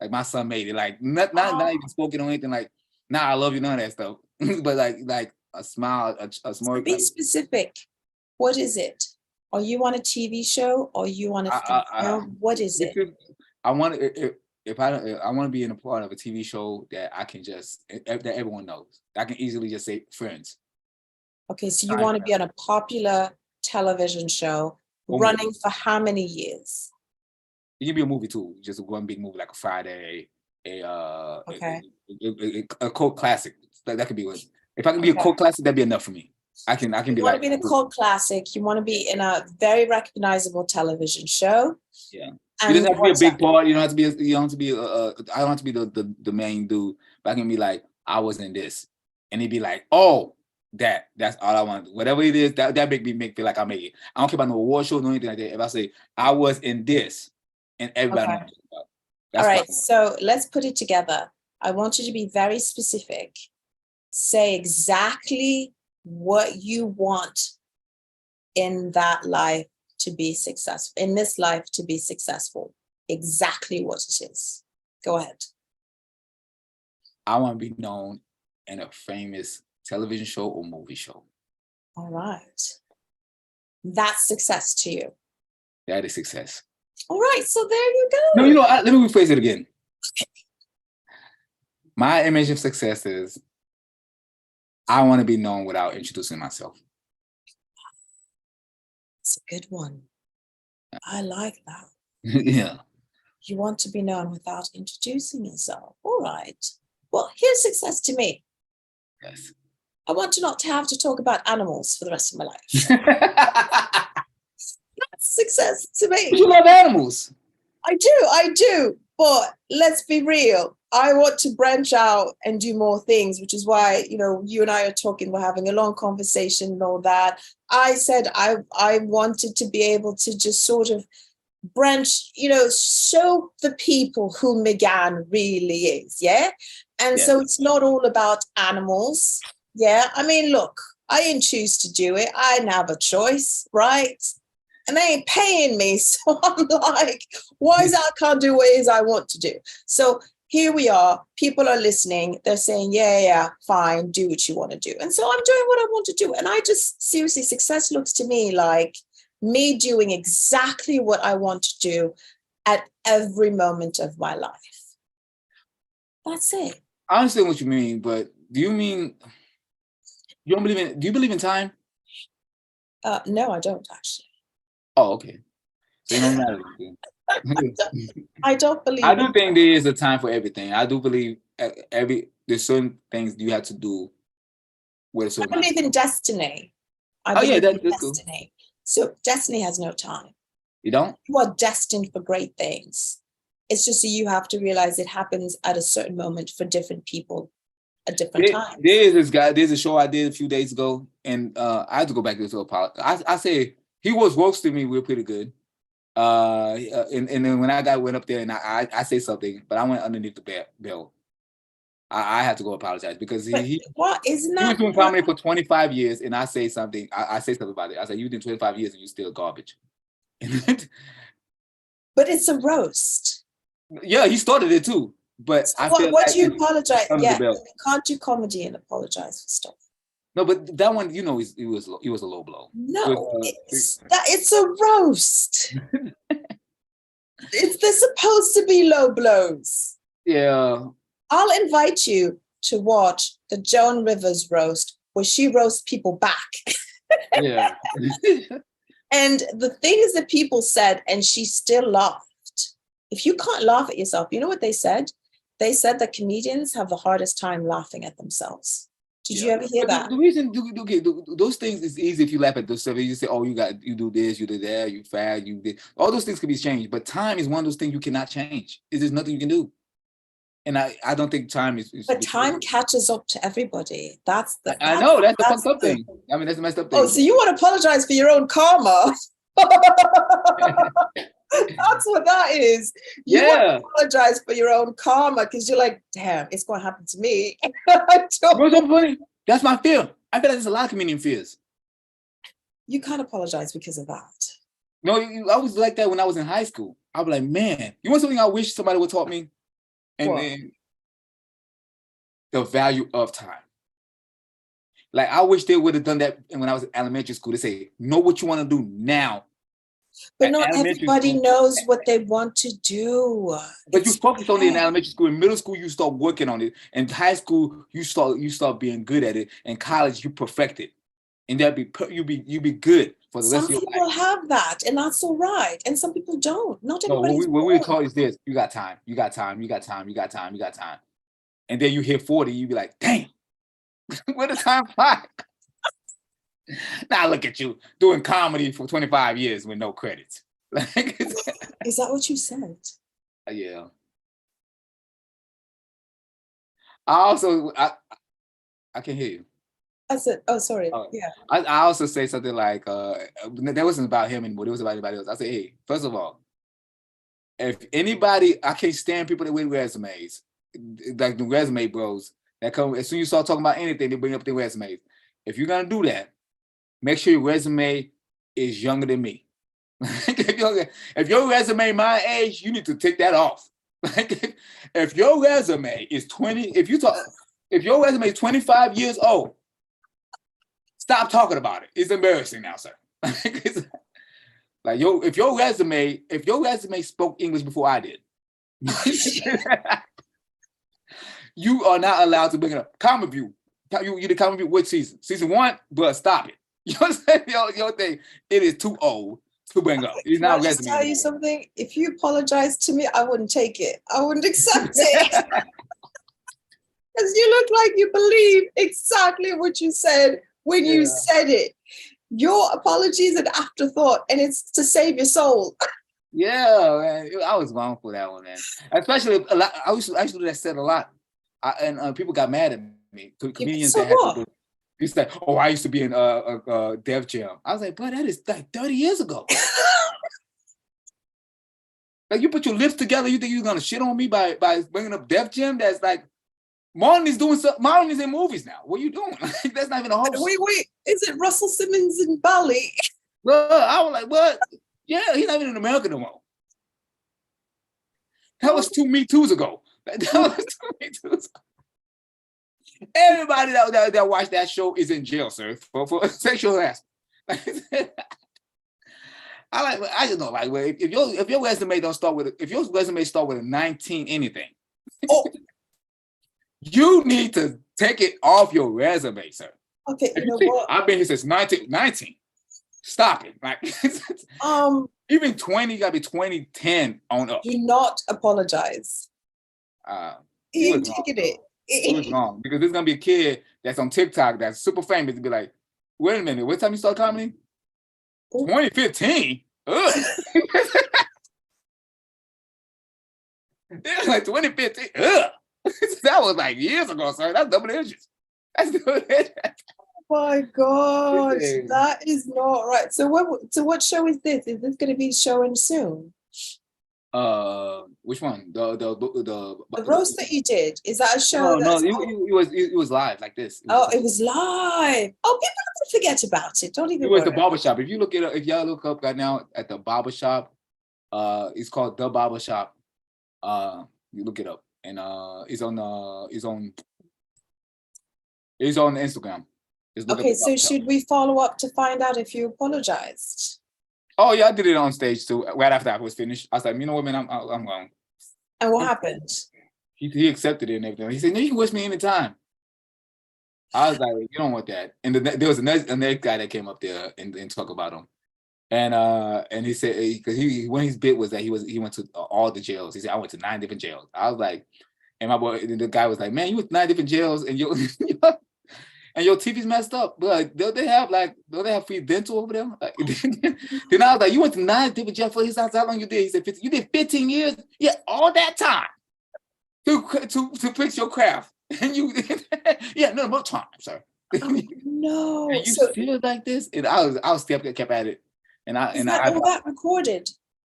my son made it, like not even spoken or anything, like. Nah, I love you, none of that stuff. But like a smile, a smile. Be specific. What is it? Are you on a TV show? Or you on a what is it? I want to be in a part of a TV show that I can that everyone knows. I can easily just say Friends. Okay, so you want to be on a popular television show running for how many years? It can be a movie too. Just one big movie like a Friday. A cult classic. That could be what. If I can be a cult classic, that'd be enough for me. I can be like. You want to be in a cult classic. You want to be in a very recognizable television show. Yeah. It doesn't have to be a big part. You don't have to be. I don't have to be the main dude. But I can be like, I was in this, and he'd be like, oh, that's all I want. Whatever it is, that make me feel like I made it. I don't care about no award shows or anything like that. If I say I was in this, and everybody Okay. knows about. All That's right, what so let's put it together. I want you to be very specific. Say exactly what you want in that life to be successful, in this life to be successful. Exactly what it is. Go ahead. I want to be known in a famous television show or movie show. All right. That's success to you. That is success. All right, so there you go. No, you know, let me rephrase it again. My image of success is I want to be known without introducing myself. It's a good one. I like that. Yeah. You want to be known without introducing yourself. All right. Well, here's success to me. Yes. I want to not have to talk about animals for the rest of my life. That's success to me. But you love animals. I do. But let's be real. I want to branch out and do more things, which is why, you know, you and I are talking, we're having a long conversation and all that. I said I wanted to be able to just sort of branch, you know, show the people who Méganne really is. Yeah. And so it's not all about animals. Yeah. I mean, look, I didn't choose to do it. I didn't have a choice, right? And they ain't paying me. So I'm like, why is that I can't do what it is I want to do? So here we are. People are listening. They're saying, yeah, fine, do what you want to do. And so I'm doing what I want to do. And I just seriously, success looks to me like me doing exactly what I want to do at every moment of my life. That's it. I understand what you mean, but do you believe in time? No, I don't actually. Oh, okay. So it don't matter. I don't believe. I do think there is a time for everything. I do believe there's certain things you have to do with a certain. I believe in destiny. That's destiny. cool. So destiny has no time. You don't? You are destined for great things. It's just that you have to realize it happens at a certain moment for different people at different times. There's this guy. There's a show I did a few days ago, and I had to go back to this apologize. I say he was roasting me real pretty good. And then when I went up there and I say something, but I went underneath the belt. I had to go apologize because he what isn't that? He was doing comedy for 25 years, and I say something. I say something about it. I said, "You did 25 years, and you still garbage." But it's a roast. Yeah, he started it too. But so what do you apologize? Yeah, you can't do comedy and apologize for stuff. No, but that one, you know, it was a low blow. No, it's a roast. They're supposed to be low blows. Yeah. I'll invite you to watch the Joan Rivers roast where she roasts people back. Yeah. And the things that people said, and she still laughed. If you can't laugh at yourself, you know what they said? They said that comedians have the hardest time laughing at themselves. Did you ever hear that? The reason those things is easy if you laugh at those stuff. You say, "Oh, you do this, you did that, you fat, you did." All those things can be changed, but time is one of those things you cannot change. There's nothing you can do. And I don't think time is. But time catches up to everybody. I know that's the fucked up thing. I mean, that's the messed up thing. Oh, so you want to apologize for your own karma? That's what that is. You want to apologize for your own karma because you're like, damn, it's going to happen to me. What's so funny? That's my fear. I feel like there's a lot of comedian fears. You can't apologize because of that. No, I was like that when I was in high school. I was like, man, you want something I wish somebody would taught me? And then the value of time. Like, I wish they would have done that when I was in elementary school. They say, know what you want to do now. But not everybody knows what they want to do. But you focus on it in elementary school. In middle school, you start working on it. In high school, you start being good at it. In college, you perfect it. And you be good for the rest of your life. Some people have that, and that's all right. And some people don't. Not everybody. What we taught is this: you got time, you got time, you got time, you got time, you got time. And then you hit 40, you be like, damn, where the time fly? Now look at you doing comedy for 25 years with no credits. Is that what you said? Yeah. I can hear you. I said, oh, sorry. Yeah. I also say something like, that wasn't about him anymore. It was about anybody else. I said, hey, first of all, if anybody, I can't stand people that with resumes, like the resume bros that come as soon as you start talking about anything, they bring up their resumes. If you're gonna do that, make sure your resume is younger than me. If your resume my age, you need to take that off. If your resume is 20, if your resume is 25 years old, stop talking about it. It's embarrassing now, sir. Like if your resume spoke English before I did, you are not allowed to bring it up. Comic View. You the Comic View which season? Season 1, but stop it. You know what I'm saying? Your thing, it is too old to bring up. It's not Can I just tell you something? If you apologize to me, I wouldn't take it. I wouldn't accept it. Because you look like you believe exactly what you said when you said it. Your apology is an afterthought, and it's to save your soul. Yeah, man. I was wrong for that one, man. Especially a lot. I used to do that set a lot, and people got mad at me. Comedians that had to do. He's like, "Oh, I used to be in Def Jam." I was like, "Bro, that is like 30 years ago." Like you put your lips together, you think you're gonna shit on me by bringing up Def Jam? That's like Martin is doing something. Martin is in movies now. What are you doing? Like, that's not even a host. Wait, is it Russell Simmons in Bali? Bro, I was like, what? Yeah, he's not even in America no more. That was 2 Me Too's ago. That was 2 Me Too's ago. Everybody that watched that show is in jail, sir, for sexual harassment. I just know, like, if your resume don't start with if your resume start with a 19 anything, you need to take it off your resume, sir. Okay, you know what? I've been here since 19. Stop it. Like even 20, you gotta be 2010 on up. Do not apologize. He ain't taking it. It was wrong because there's gonna be a kid that's on TikTok that's super famous to be like, wait a minute, what time you start comedy? 2015. Ugh. It was like 2015. Ugh. That was like years ago, sir. That's double digits. That's double digits. Oh my God, that is not right. So what show is this? Is this going to be showing soon? Which one? The roast that you did, is that a show? No, it was live like this. It was live. Oh, people don't forget about it. Don't even. It was the barbershop. If you look it up, if y'all look up right now at the barbershop, it's called The Barbershop. You look it up, and it's on Instagram. Okay, so should we follow up to find out if you apologized? Oh yeah, I did it on stage too. Right after I was finished, I was like, you know what, man, I'm wrong. And what happened? He accepted it and everything. He said, no, you can wish me anytime. I was like, you don't want that. And there was another guy that came up there and talk about him. And he said, because when his bit was that he went to all the jails. He said, I went to 9 different jails. I was like, and my boy, the guy was like, man, you went to 9 different jails and and your teeth is messed up. But don't they have free dental over there? Like, then I was like, you went to 9 different jails. He said, how long you did? He said, 15. You did 15 years? Yeah, all that time to fix your craft. And you, yeah, no more time, sir. Oh, no. And you still like this? And I was kept at it. And I all that recorded?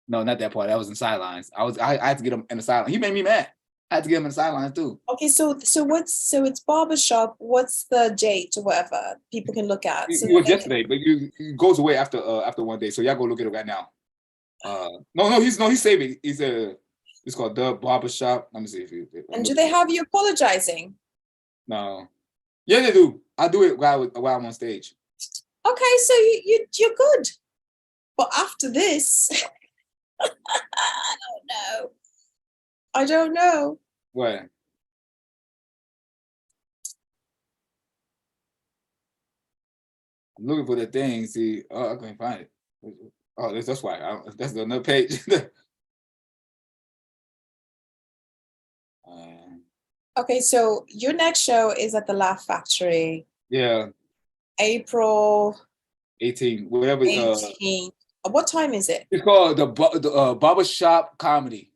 No, not that part. That was in sidelines. I had to get him in the sidelines. He made me mad. I had to get him in the sidelines too. Okay, so it's barbershop. What's the date or whatever people can look at? It was yesterday, but it goes away after one day. So y'all go look at it right now. He's saving. It's called The Barbershop. Let me see if you. And do they have you apologizing? No. Yeah, they do. I do it while I'm on stage. Okay, so you're good. But after this, I don't know. What? I'm looking for the thing. See, I can't find it. Oh, that's why. That's another page. Okay, so your next show is at the Laugh Factory. Yeah. April 18, whatever. 18. What time is it? It's called the Barbershop Comedy.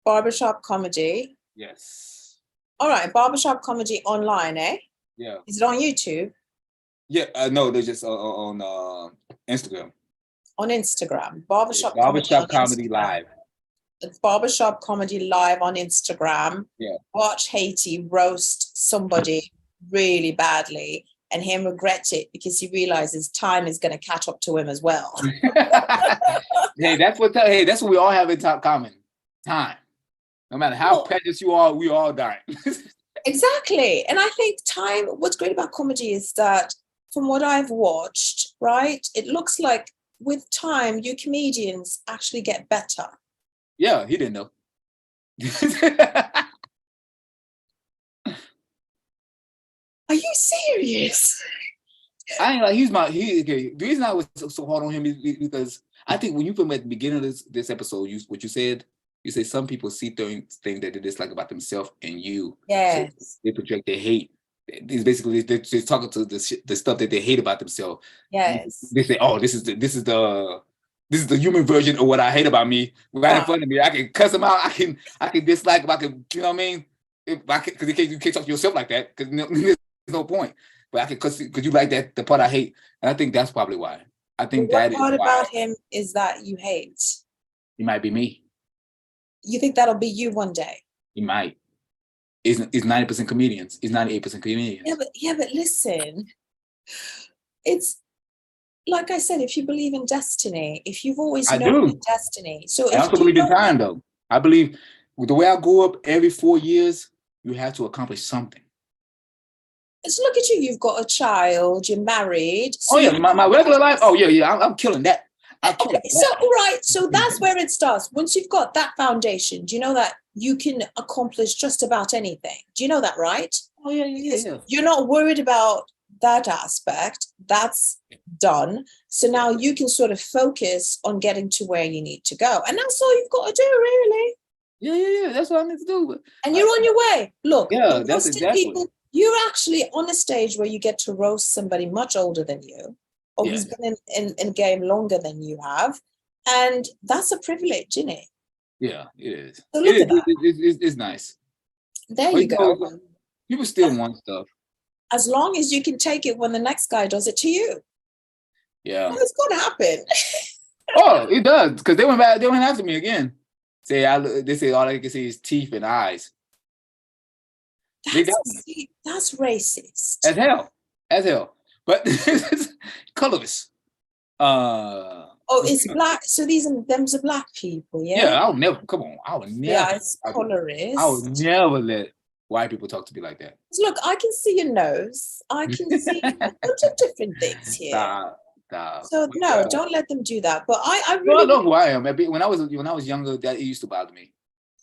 Barbershop Comedy. Yes. All right, Barbershop Comedy online, eh? Yeah. Is it on YouTube? Yeah, no, they're just on Instagram. On Instagram, Barbershop Comedy Live. It's Barbershop Comedy Live on Instagram. Yeah. Watch Haiti roast somebody really badly and him regret it because he realizes time is going to catch up to him as well. Hey, that's what we all have in common. Time. No matter how precious you are, we all die. Exactly. And I think time, what's great about comedy is that from what I've watched, right, it looks like with time, you comedians actually get better. Yeah, he didn't know. Are you serious? I ain't like okay. The reason I was so hard on him is because I think when you put him at the beginning of this episode, you said some people see things that they dislike about themselves and you. Yes. So they project their hate. It's basically they're talking to the stuff that they hate about themselves. Yes. They say, "Oh, this is the human version of what I hate about me." Right in front of me, I can cuss them out. I can dislike them. I can, you know what I mean? Because you can't talk to yourself like that. Because there's no point. But I can cuss because you like the part I hate, and I think that's probably why. I think that is why. What part about him is that you hate? He might be me. You think that'll be you one day? He might. It's 90% comedians. It's 98% comedians. Yeah, but listen, it's like I said, if you believe in destiny, if you've always known your destiny. So I also believe in time, though. I believe with the way I grew up, every 4 years, you have to accomplish something. So look at you, you've got a child, you're married. So my regular life, I'm killing that. So that's where it starts. Once you've got that foundation, do you know that you can accomplish just about anything? Do you know that, right? Oh, yeah. You're not worried about that aspect. That's done. So now you can sort of focus on getting to where you need to go. And that's all you've got to do, really. Yeah. That's what I need to do. And you're on your way. Look, that's exactly. People, you're actually on a stage where you get to roast somebody much older than you, or who's been in game longer than you have. And that's a privilege, isn't it? Yeah, it is. So look at that. It's nice. There you go. People still want stuff. As long as you can take it when the next guy does it to you. Yeah. Well, it's going to happen. Oh, it does. Because they went after me again. They say all I can see is teeth and eyes. That's racist. As hell. But colorless. It's black. So them's are black people, yeah? Yeah, I would never it's colorist. I would never let white people talk to me like that. Look, I can see your nose. I can see a bunch of different things here. Stop. So no, don't let them do that. But I really I know who I am. When I was younger, that it used to bother me.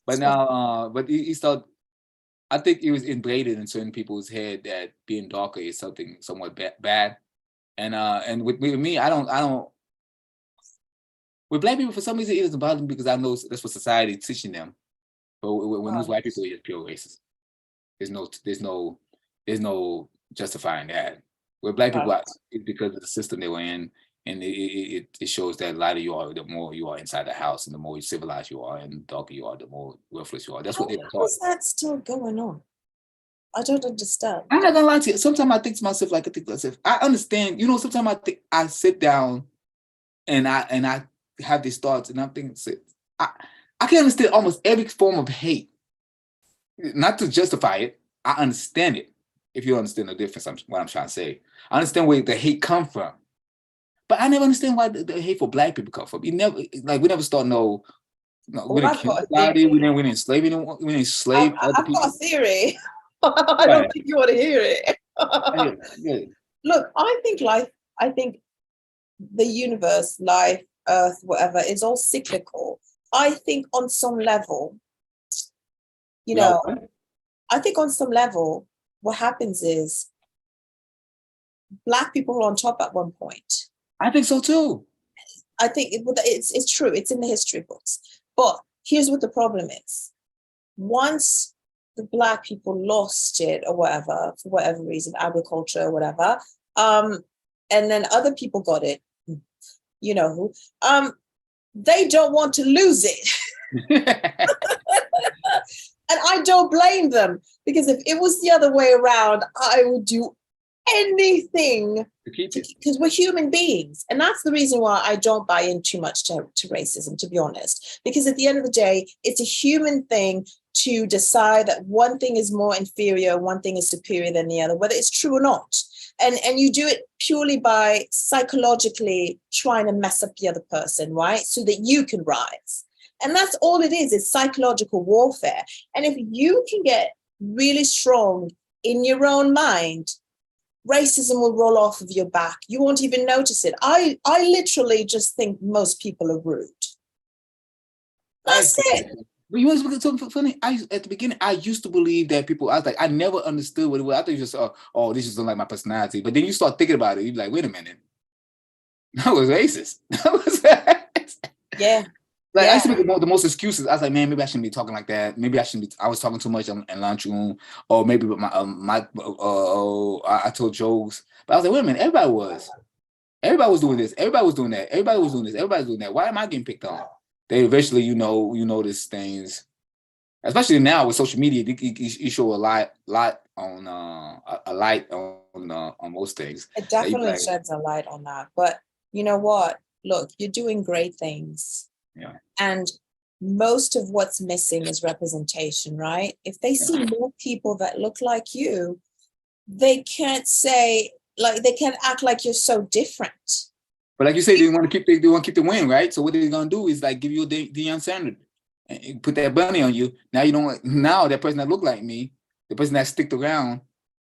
But now, but he started. I think it was inbred in certain people's head that being darker is something somewhat bad. And with me, I don't. With black people, for some reason, it doesn't bother me because I know that's what society is teaching them. But when those white people, it's pure racist. There's no justifying that. With black people, it's because of the system they were in, and it shows that lighter you are, the more you are inside the house, and the more civilized you are, and the darker you are, the more worthless you are. That's what they taught. How is that still going on? I don't understand. I'm not gonna lie to you. Sometimes I think to myself, I understand. Sometimes I think I sit down, and I have these thoughts, and I'm thinking, I can understand almost every form of hate. Not to justify it, I understand it. If you understand the difference, what I'm trying to say, I understand where the hate come from, but I never understand why the hate for black people come from. We never start we didn't kill society. We didn't enslave anyone. We didn't enslave other people. I've got a theory. I don't think you want to hear it. Yeah. Look, I think the universe, life, earth, whatever, is all cyclical. I think on some level, I think on some level, what happens is black people are on top at one point. I think so too. I think it's true. It's in the history books. But here's what the problem is. Once the black people lost it or whatever, for whatever reason, agriculture or whatever, and then other people got it, you know who, they don't want to lose it. And I don't blame them, because if it was the other way around, I would do anything to keep it. because we're human beings. And that's the reason why I don't buy in too much to racism, to be honest, because at the end of the day, it's a human thing to decide that one thing is more inferior, one thing is superior than the other, whether it's true or not. And you do it purely by psychologically trying to mess up the other person, right? So that you can rise. And that's all it is psychological warfare. And if you can get really strong in your own mind, racism will roll off of your back. You won't even notice it. I literally just think most people are rude. That's it. But you want to something funny? At the beginning, I used to believe that people, I never understood what it was. I thought you just, oh, this is like my personality. But then you start thinking about it, you're like, wait a minute. That was racist. That was racist. Yeah. Like, I used to make the most excuses. I was like, man, maybe I shouldn't be talking like that. Maybe I shouldn't be, I was talking too much in lunchroom. Or maybe I told jokes. But I was like, wait a minute, everybody was. Everybody was doing this. Everybody was doing that. Everybody was doing this. Everybody was doing that. Why am I getting picked on? They eventually, you notice things, especially now with social media. You show a light on most things. It definitely sheds a light on that. But you know what? Look, you're doing great things. Yeah. And most of what's missing is representation, right? If they see more people that look like you, they can't act like you're so different. But like you say, they want to keep the win, right? So what they're gonna do is like give you a Deion Sanders and put that bunny on you. Now that person that look like me, the person that sticked around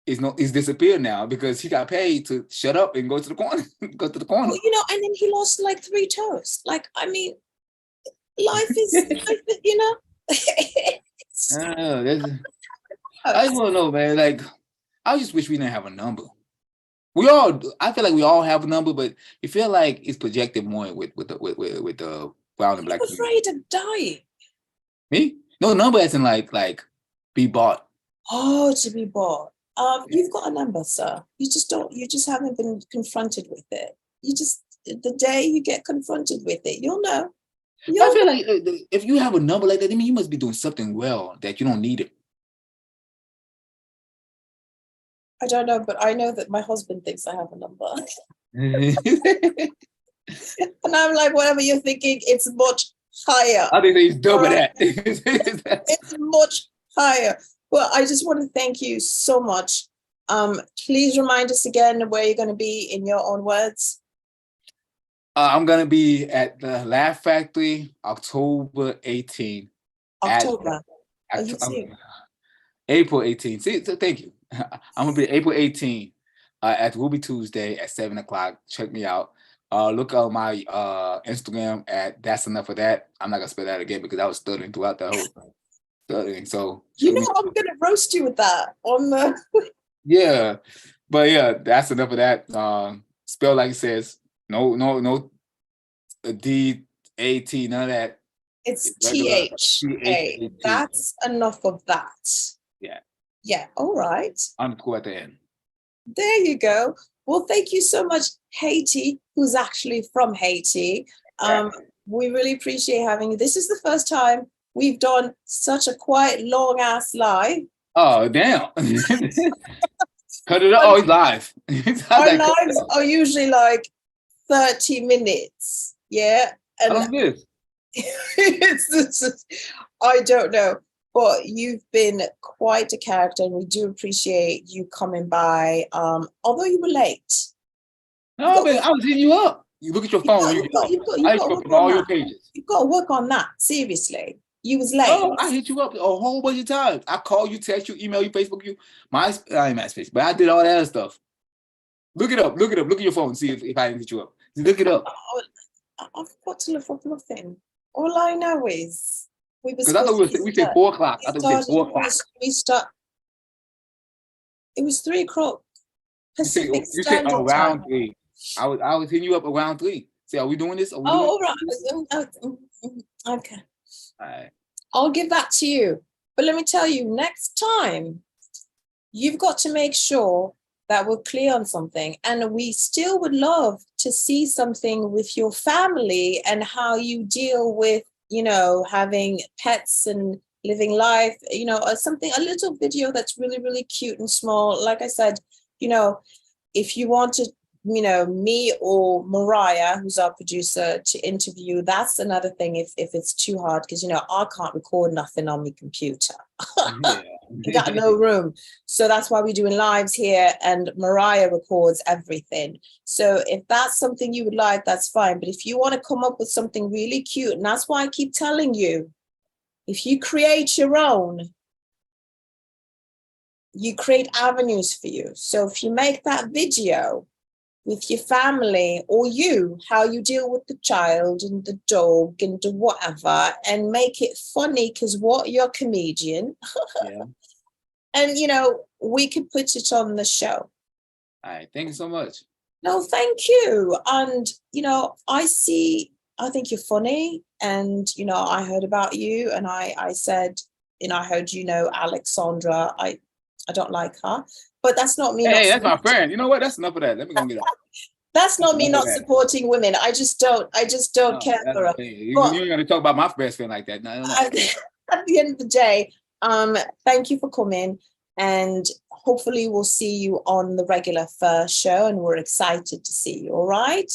is disappeared now because he got paid to shut up and go to the corner. Well, and then he lost like 3 toes. Like, I mean, life is I just want to know, man. Like, I just wish we didn't have a number. I feel like we all have a number, but you feel like it's projected more with the brown and black. I'm afraid of dying. Me? No number as in like be bought. Oh, to be bought. You've got a number, sir. You just haven't been confronted with it. The day you get confronted with it, you'll know. I feel like if you have a number like that, I mean, you must be doing something well that you don't need it. I don't know, but I know that my husband thinks I have a number. And I'm like, whatever you're thinking, it's much higher. I think he's double that. It's much higher. Well, I just want to thank you so much. Please remind us again where you're going to be in your own words. I'm going to be at the Laugh Factory, October 18th. October? Are you serious? April 18th. See, so thank you. I'm going to be April 18th at Ruby Tuesday at 7 o'clock. Check me out. Look on my Instagram at That's Enough of That. I'm not going to spell that again because I was stuttering throughout the whole stuttering. So I'm going to roast you with that on the... Yeah. But yeah, That's Enough of That. Spell like it says. No D-A-T, none of that. It's T-H-A. That's enough of that. Yeah. Yeah, all right. Underscore at the end. There you go. Well, thank you so much, Haiti, who's actually from Haiti. We really appreciate having you. This is the first time we've done such a quiet, long-ass live. Oh, damn. Cut it up. Oh, it's live. Our lives are usually like 30 minutes. Yeah. And how long is this? I don't know. But you've been quite a character, and we do appreciate you coming by. Although you were late. No, man, I was hitting you up. You look at your phone. You've got to work on all your pages. You've got to work on that. Seriously. You was late. Oh, I hit you up a whole bunch of times. I call you, text you, email you, Facebook you. I ain't MySpace, but I did all that other stuff. Look it up. Look at your phone. See if I didn't hit you up. Look it up. I've got to look up nothing. All I know is because I thought we said 4 o'clock. I thought we said 4 o'clock. It was 3 o'clock. You said around 3. I was hitting you up around 3. Say, are we doing this? All right. Okay. All right. I'll give that to you. But let me tell you, next time, you've got to make sure that we're clear on something. And we still would love to see something with your family and how you deal with, having pets and living life, a little video that's really, really cute and small. Like I said, you know, if you wanted, you know, me or Mariah, who's our producer, to interview, that's another thing if it's too hard, because, you know, I can't record nothing on my computer. Yeah. You got no room. So that's why we're doing lives here, and Mariah records everything. So if that's something you would like, that's fine. But if you want to come up with something really cute, and that's why I keep telling you, if you create your own, you create avenues for you. So if you make that video with your family, or you, how you deal with the child and the dog and the whatever, and make it funny, because what, you're a comedian. Yeah. And, you know, we could put it on the show. All right. Thank you so much. No, thank you. And, you know, I think you're funny. And, you know, I heard about you, and I said, you know, I heard, you know, Alexandra, I don't like her, but that's not me. Hey, that's my friend. You know what? That's enough of that. Let me go get off. That's not me not supporting women. I just don't care for her. You ain't gonna talk about my best friend like that. No. At the end of the day, thank you for coming, and hopefully we'll see you on the regular FRR show, and we're excited to see you. All right.